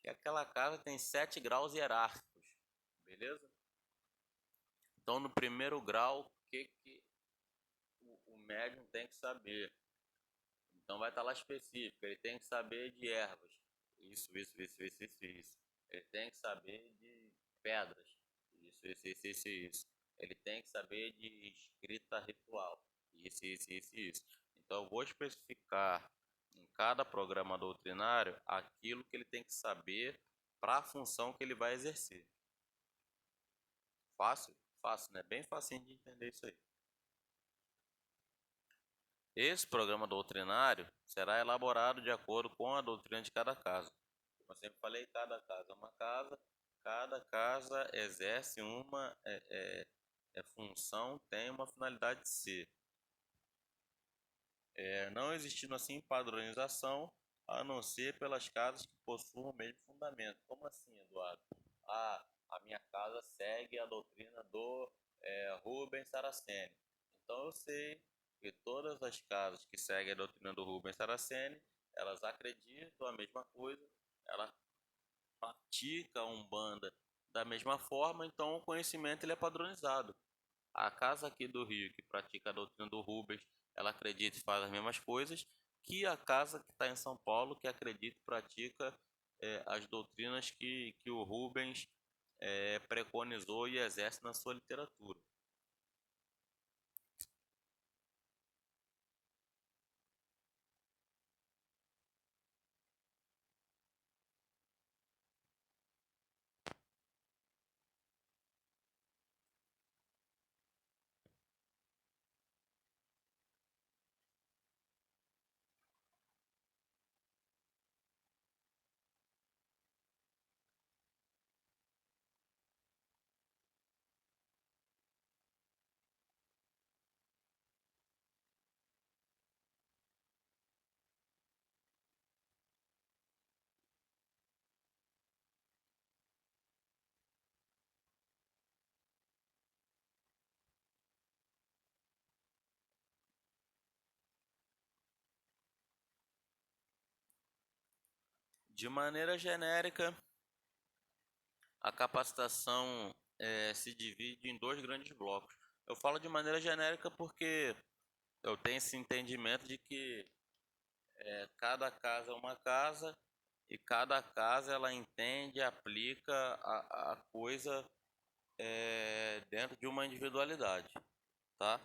que aquela casa tem 7 graus hierárquicos, beleza? Então, no primeiro grau, o que o médium tem que saber? Então, vai estar lá específico, ele tem que saber de ervas. Isso. Ele tem que saber de pedras. Isso. Ele tem que saber de escrita ritual. Isso. Então, eu vou especificar em cada programa doutrinário aquilo que ele tem que saber para a função que ele vai exercer. Fácil? Fácil, né? Bem facinho de entender isso aí. Esse programa doutrinário será elaborado de acordo com a doutrina de cada casa. Como eu sempre falei, cada casa é uma casa, cada casa exerce uma função, tem uma finalidade de ser. Não existindo assim padronização, a não ser pelas casas que possuam o mesmo fundamento. Como assim, Eduardo? A minha casa segue a doutrina do Rubens Saraceni. Então eu sei que todas as casas que seguem a doutrina do Rubens Saraceni, elas acreditam a mesma coisa, elas praticam a Umbanda da mesma forma, então o conhecimento ele é padronizado. A casa aqui do Rio que pratica a doutrina do Rubens, ela acredita e faz as mesmas coisas que a casa que está em São Paulo, que acredita e pratica as doutrinas que o Rubens preconizou e exerce na sua literatura. De maneira genérica, a capacitação se divide em dois grandes blocos. Eu falo de maneira genérica porque eu tenho esse entendimento de que cada casa é uma casa e cada casa ela entende e aplica a coisa dentro de uma individualidade, tá?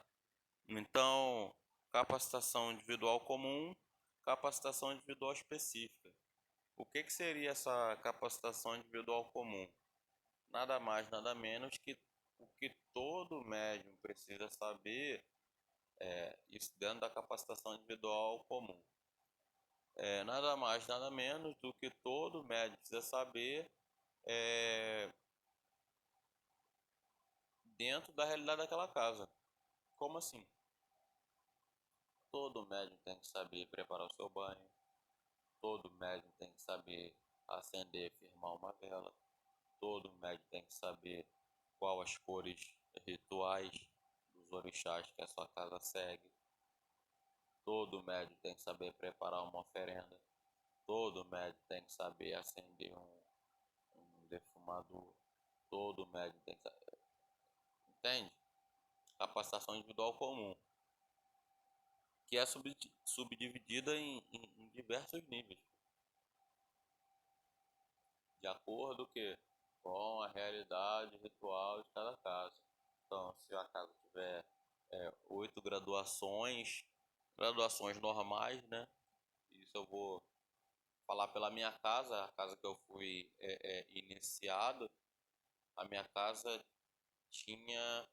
Então, capacitação individual comum, capacitação individual específica. O que seria essa capacitação individual comum? Nada mais, nada menos que o que todo médium precisa saber, isso dentro da capacitação individual comum. Nada mais, nada menos do que todo médium precisa saber é, dentro da realidade daquela casa. Como assim? Todo médium tem que saber preparar o seu banho, todo médium tem que saber acender e firmar uma vela, todo médium tem que saber qual as cores rituais dos orixás que a sua casa segue, todo médium tem que saber preparar uma oferenda, todo médium tem que saber acender um defumador, todo médium tem que saber. Entende? Capacitação individual comum, que é subdividida em diversos níveis, de acordo com a realidade ritual de cada casa. Então, se a casa tiver 8 graduações, graduações normais, né? Isso eu vou falar pela minha casa, a casa que eu fui iniciado, a minha casa tinha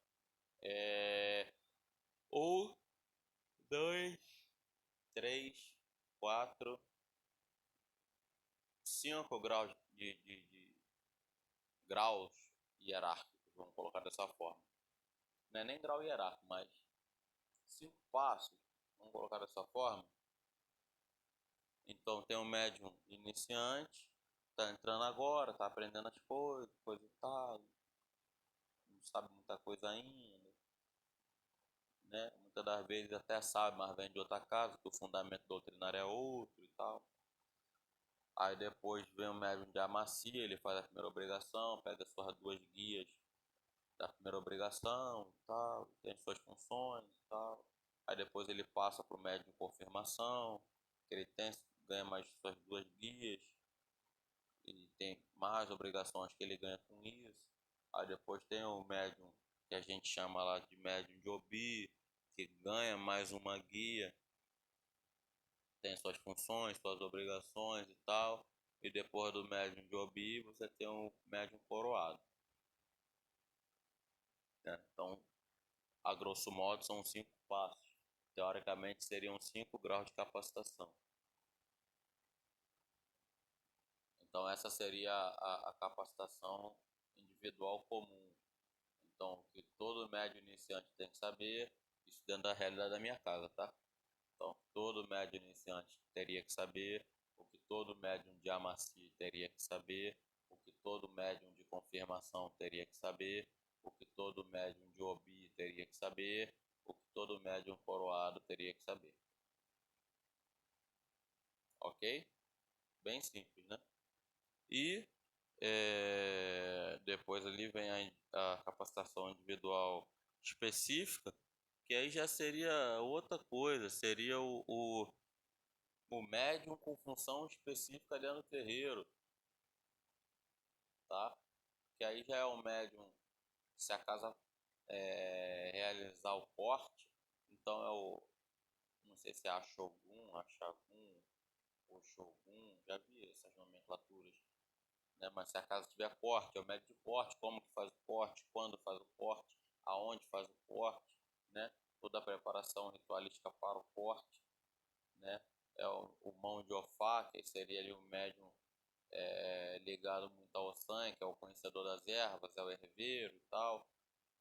um, dois, três, quatro, 5 graus de graus hierárquicos, vamos colocar dessa forma. Não é nem grau hierárquico, mas 5 passos, vamos colocar dessa forma. Então tem um médium iniciante, está entrando agora, está aprendendo as coisas, coisa e tal, não sabe muita coisa ainda, né? Muitas das vezes até sabe, mas vem de outra casa, que o fundamento doutrinário é outro e tal. Aí depois vem o médium de amacia, ele faz a primeira obrigação, pega as suas 2 guias da primeira obrigação e tal, tem as suas funções e tal. Aí depois ele passa para o médium de confirmação, que ele tem, ganha mais suas 2 guias e tem mais obrigações que ele ganha com isso. Aí depois tem o médium, que a gente chama lá de médium de Obi, que ganha mais uma guia, tem suas funções, suas obrigações e tal. E depois do médium de Obi, você tem um médium coroado, né? Então, a grosso modo, são 5 passos. Teoricamente, seriam 5 graus de capacitação. Então, essa seria a capacitação individual comum. Então, o que todo médio iniciante tem que saber, isso dentro da realidade da minha casa, tá? Então, todo médio iniciante teria que saber, o que todo médium de Amaci teria que saber, o que todo médium de confirmação teria que saber, o que todo médium de Obi teria que saber, o que todo médium coroado teria que saber. Ok? Bem simples, né? E depois ali vem a capacitação individual específica, que aí já seria outra coisa, seria o médium com função específica dentro do terreiro, tá? Que aí já é o médium, se a casa realizar o corte, então não sei se é a Shogun, a Shagun, ou Shogun, já vi essas nomenclaturas, né? Mas se a casa tiver corte, é o médium de corte, como que faz o corte, quando faz o corte, aonde faz o corte, né? Toda a preparação ritualística para o corte, né? É o mão de Ofá, que seria ali o médium ligado muito ao sangue, que é o conhecedor das ervas, é o herveiro e tal.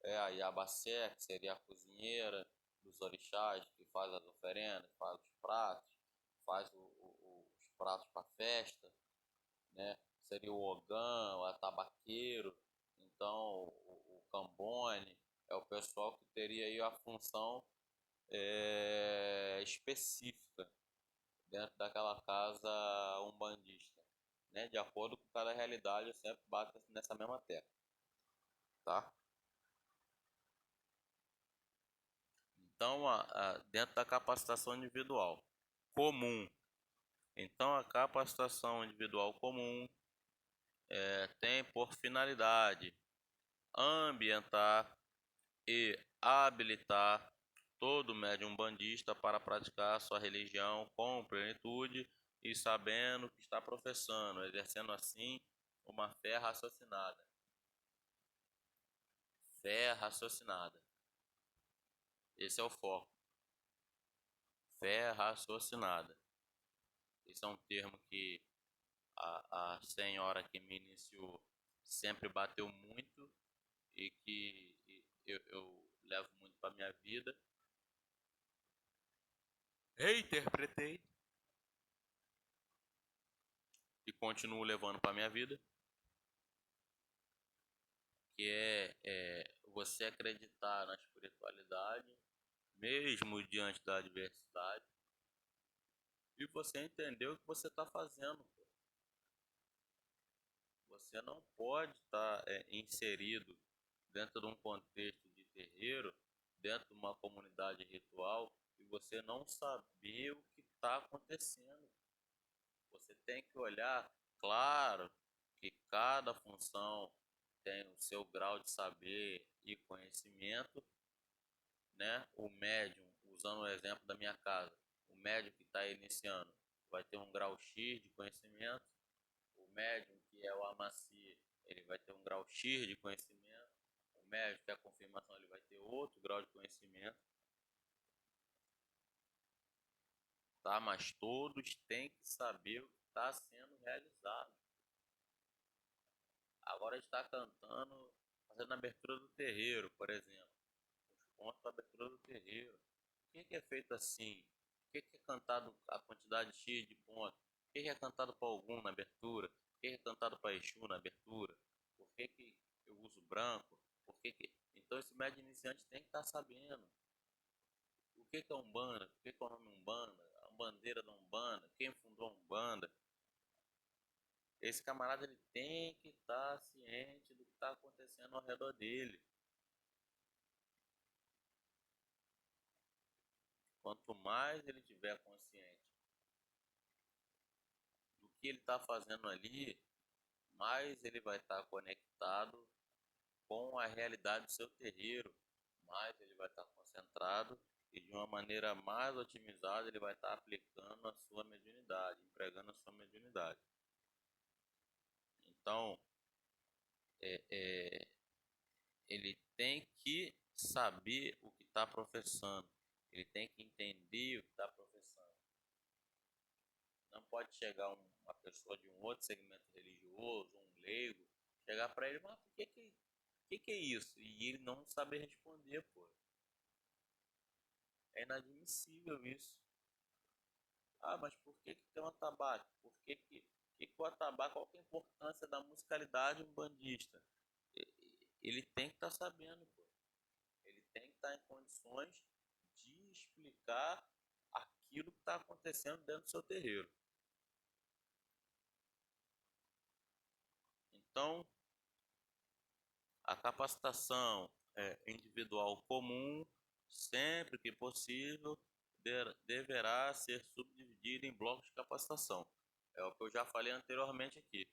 A Yabacé, que seria a cozinheira dos orixás, que faz as oferendas, faz os pratos, faz os pratos para festa, né? Seria o Ogã, o atabaqueiro, então o Cambone, é o pessoal que teria aí a função específica dentro daquela casa umbandista, né? De acordo com cada realidade, eu sempre bato nessa mesma tecla, tá? Então, dentro da capacitação individual comum, então a capacitação individual comum tem por finalidade ambientar e habilitar todo médium bandista para praticar sua religião com plenitude e sabendo que está professando, exercendo assim uma fé raciocinada. Fé raciocinada. Esse é o foco. Fé raciocinada. Esse é um termo que a senhora que me iniciou sempre bateu muito e que eu levo muito para minha vida. Reinterpretei e continuo levando para minha vida, que é você acreditar na espiritualidade, mesmo diante da adversidade, e você entender o que você está fazendo. Você não pode estar inserido dentro de um contexto de terreiro, dentro de uma comunidade ritual, e você não saber o que está acontecendo. Você tem que olhar, claro, que cada função tem o seu grau de saber e conhecimento, né? O médium, usando o exemplo da minha casa, o médium que está iniciando vai ter um grau X de conhecimento, o médium que é o Amaci, ele vai ter um grau X de conhecimento, o médium que é a confirmação, ele vai ter outro grau de conhecimento, tá? Mas todos têm que saber o que está sendo realizado. Agora está cantando, fazendo a abertura do terreiro, por exemplo. Os pontos da abertura do terreiro. O que é feito assim? O que é cantado a quantidade X de pontos? O que é cantado para algum na abertura? O que é cantado para Exu na abertura? Por que eu uso branco? Então esse médium iniciante tem que estar sabendo o que é Umbanda, o que é o nome Umbanda, a bandeira da Umbanda, quem fundou a Umbanda. Esse camarada ele tem que estar ciente do que está acontecendo ao redor dele. Quanto mais ele tiver consciente do que ele está fazendo ali, mais ele vai estar conectado com a realidade do seu terreiro, mais ele vai estar concentrado e de uma maneira mais otimizada ele vai estar aplicando a sua mediunidade, empregando a sua mediunidade. Então, é, é, ele tem que saber o que está professando, ele tem que entender o que está professando. Não pode chegar uma pessoa de um outro segmento religioso, um leigo, chegar para ele, mas por que é isso? E ele não saber responder, pô. É inadmissível isso. Ah, mas por que tem um atabaque? Que o atabaque, qual que é a importância da musicalidade umbandista? Ele tem que estar sabendo, pô. Ele tem que estar em condições de explicar aquilo que está acontecendo dentro do seu terreiro. Então, a capacitação individual comum, sempre que possível, deverá ser subdividida em blocos de capacitação. É o que eu já falei anteriormente aqui.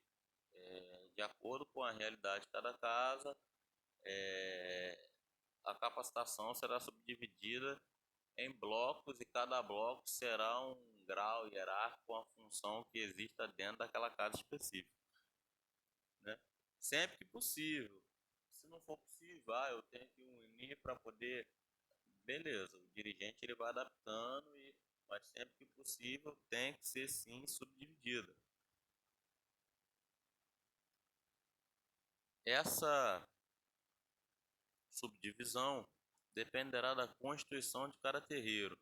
De acordo com a realidade de cada casa, a capacitação será subdividida em blocos e cada bloco será um grau hierárquico com a função que exista dentro daquela casa específica, né? Sempre que possível. Se não for possível, eu tenho que unir para poder, beleza, o dirigente ele vai adaptando, mas sempre que possível tem que ser sim subdividida. Essa subdivisão dependerá da constituição de cada terreiro,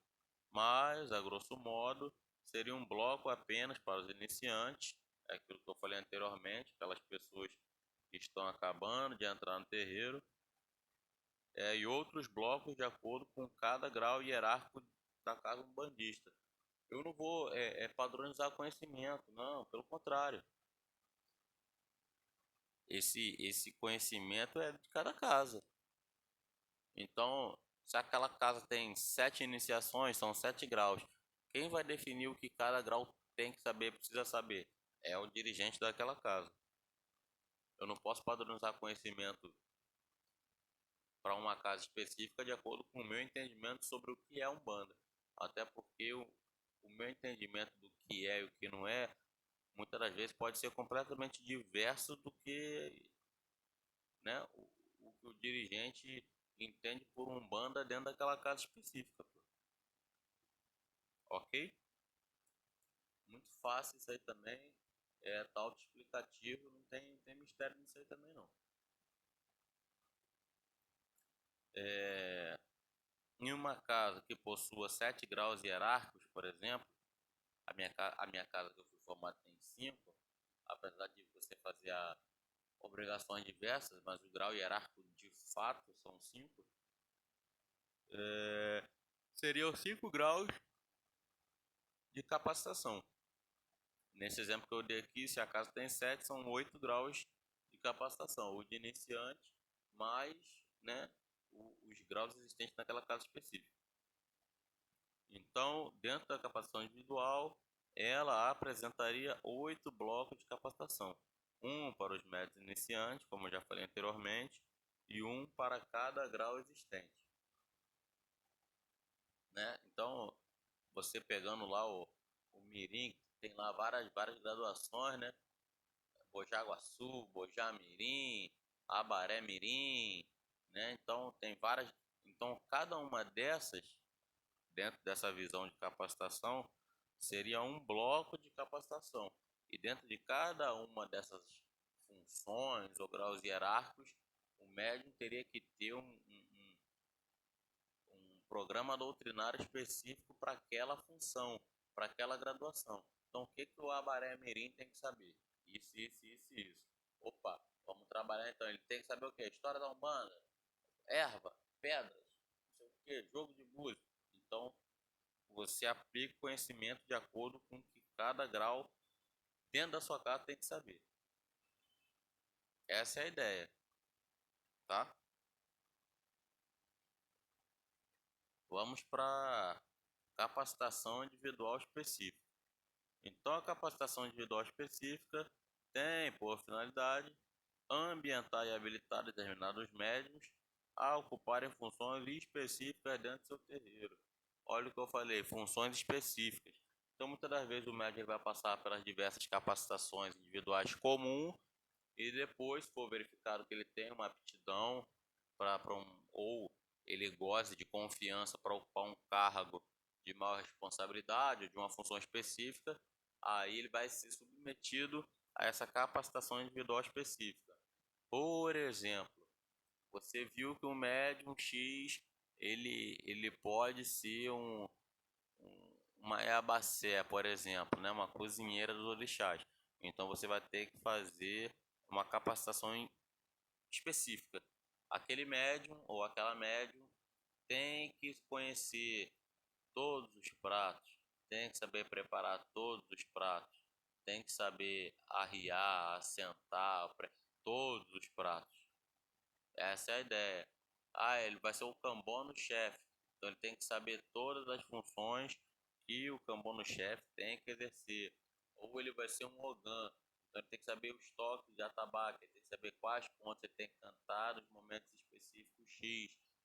mas, a grosso modo, seria um bloco apenas para os iniciantes, é aquilo que eu falei anteriormente, aquelas pessoas que estão acabando de entrar no terreiro, e outros blocos de acordo com cada grau hierárquico da casa umbandista. Eu não vou padronizar conhecimento, não, pelo contrário. Esse conhecimento é de cada casa. Então, se aquela casa tem 7 iniciações, são 7 graus. Quem vai definir o que cada grau tem que saber, precisa saber? É o dirigente daquela casa. Eu não posso padronizar conhecimento para uma casa específica de acordo com o meu entendimento sobre o que é Umbanda. Até porque o meu entendimento do que é e o que não é, muitas das vezes pode ser completamente diverso do que, né, o que o dirigente entende por Umbanda dentro daquela casa específica. Ok? Muito fácil isso aí também. Tá autoexplicativo, não tem mistério nisso aí também não. Em uma casa que possua 7 graus hierárquicos, por exemplo, a minha casa que eu fui formado tem 5, apesar de você fazer obrigações diversas, mas o grau hierárquico de fato são 5, seriam 5 graus de capacitação. Nesse exemplo que eu dei aqui, se a casa tem 7, são 8 graus de capacitação, o de iniciante, mais, né, os graus existentes naquela casa específica. Então, dentro da capacitação individual, ela apresentaria 8 blocos de capacitação. Um para os médios iniciantes, como eu já falei anteriormente, e um para cada grau existente, né? Então, você pegando lá o Mirim, tem lá várias graduações, né? Bojaguaçu, Bojamirim, Abaré Mirim, né? Então, tem várias. Então, cada uma dessas, dentro dessa visão de capacitação, seria um bloco de capacitação. E dentro de cada uma dessas funções ou graus hierárquicos, o médium teria que ter um programa doutrinário específico para aquela função, para aquela graduação. Então, o que o Abaré Mirim tem que saber? Isso. Opa, vamos trabalhar então. Ele tem que saber o quê? História da Umbanda, erva, pedras, não sei o quê, jogo de música. Então, você aplica o conhecimento de acordo com o que cada grau dentro da sua casa tem que saber. Essa é a ideia, tá? Vamos para capacitação individual específica. Então, a capacitação individual específica tem por finalidade ambientar e habilitar determinados médiums a ocuparem funções específicas dentro do seu terreiro. Olha o que eu falei, funções específicas. Então, muitas das vezes o médium vai passar pelas diversas capacitações individuais comuns e depois, se for verificado que ele tem uma aptidão ou ele gosta de confiança para ocupar um cargo de maior responsabilidade, de uma função específica, aí ele vai ser submetido a essa capacitação individual específica. Por exemplo, você viu que o médium X ele pode ser uma Eabacé, por exemplo, né? Uma cozinheira dos orixás. Então você vai ter que fazer uma capacitação específica. Aquele médium ou aquela médium tem que conhecer todos os pratos, tem que saber preparar todos os pratos, tem que saber arriar, assentar, todos os pratos. Essa é a ideia. Ah, ele vai ser o cambono-chefe, então ele tem que saber todas as funções que o cambono-chefe tem que exercer. Ou ele vai ser um ogã, então ele tem que saber os toques de atabaque, ele tem que saber quais pontos ele tem que cantar nos momentos específicos X,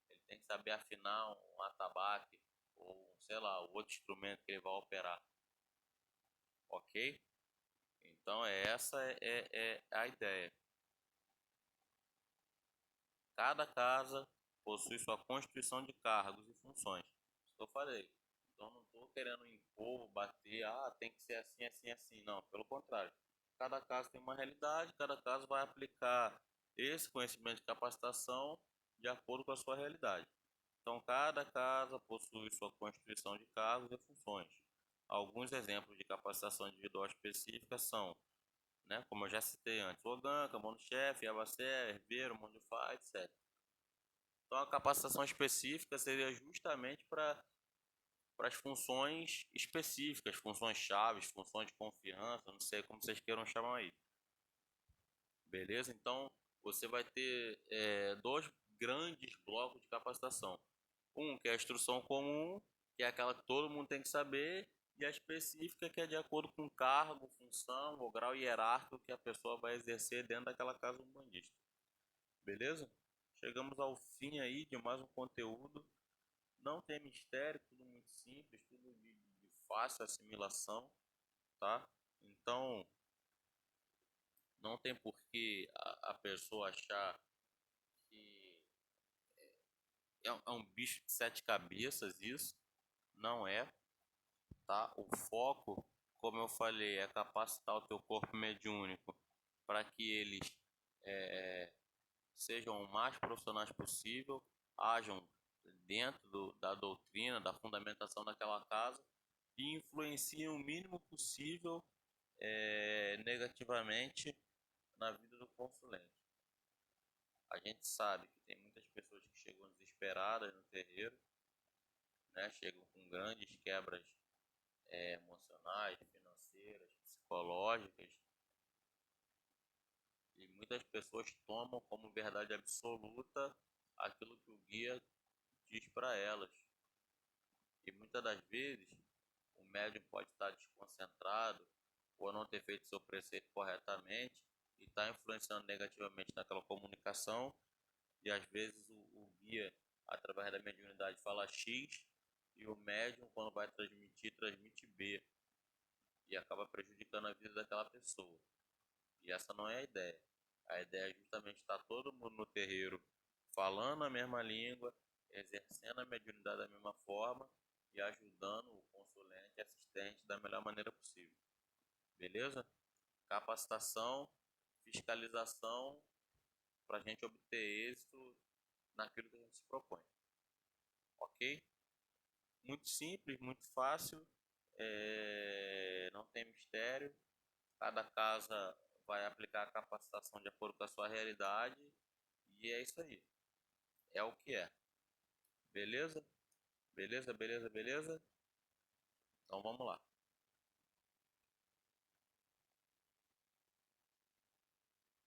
ele tem que saber afinar um atabaque, ou sei lá, o outro instrumento que ele vai operar. Ok? Então essa é a ideia. Cada casa possui sua constituição de cargos e funções. Isso que eu falei. Então não estou querendo impor, bater, tem que ser assim, assim, assim. Não, pelo contrário. Cada caso tem uma realidade, cada caso vai aplicar esse conhecimento de capacitação de acordo com a sua realidade. Então cada casa possui sua constituição de cargos e funções. Alguns exemplos de capacitação individual específica são, né, como eu já citei antes, Oganca, Mono-chefe, Abacé, Herbeiro, Mondifá, etc. Então, a capacitação específica seria justamente para as funções específicas, funções chaves, funções de confiança, não sei como vocês queiram chamar aí. Beleza? Então, você vai ter dois grandes blocos de capacitação. Um que é a instrução comum, que é aquela que todo mundo tem que saber, e a específica, que é de acordo com o cargo, função ou grau hierárquico que a pessoa vai exercer dentro daquela casa umbandista. Beleza? Chegamos ao fim aí de mais um conteúdo. Não tem mistério, tudo muito simples, tudo de fácil assimilação, tá? Então, não tem por que a pessoa achar que é um bicho de sete cabeças isso. Não é, tá? O foco, como eu falei, é capacitar o teu corpo mediúnico para que eles é, sejam o mais profissionais possível, hajam dentro da doutrina, da fundamentação daquela casa e influenciem o mínimo possível negativamente na vida do consulente. A gente sabe que tem muitas pessoas que chegam desesperadas no terreiro, né? Chegam com grandes quebras emocionais, financeiras, psicológicas, e muitas pessoas tomam como verdade absoluta aquilo que o guia diz para elas. E muitas das vezes o médium pode estar desconcentrado ou não ter feito seu preceito corretamente e está influenciando negativamente naquela comunicação, e às vezes o guia, através da mediunidade, fala X e o médium, quando vai transmitir, transmite B, e acaba prejudicando a vida daquela pessoa. E essa não é a ideia. A ideia é justamente estar todo mundo no terreiro falando a mesma língua, exercendo a mediunidade da mesma forma e ajudando o consulente e assistente da melhor maneira possível. Beleza? Capacitação, fiscalização para a gente obter êxito naquilo que a gente se propõe. Ok? Muito simples, muito fácil, não tem mistério. Cada casa vai aplicar a capacitação de acordo com a sua realidade e é isso aí. É o que é. Beleza? Beleza, beleza, beleza? Então vamos lá.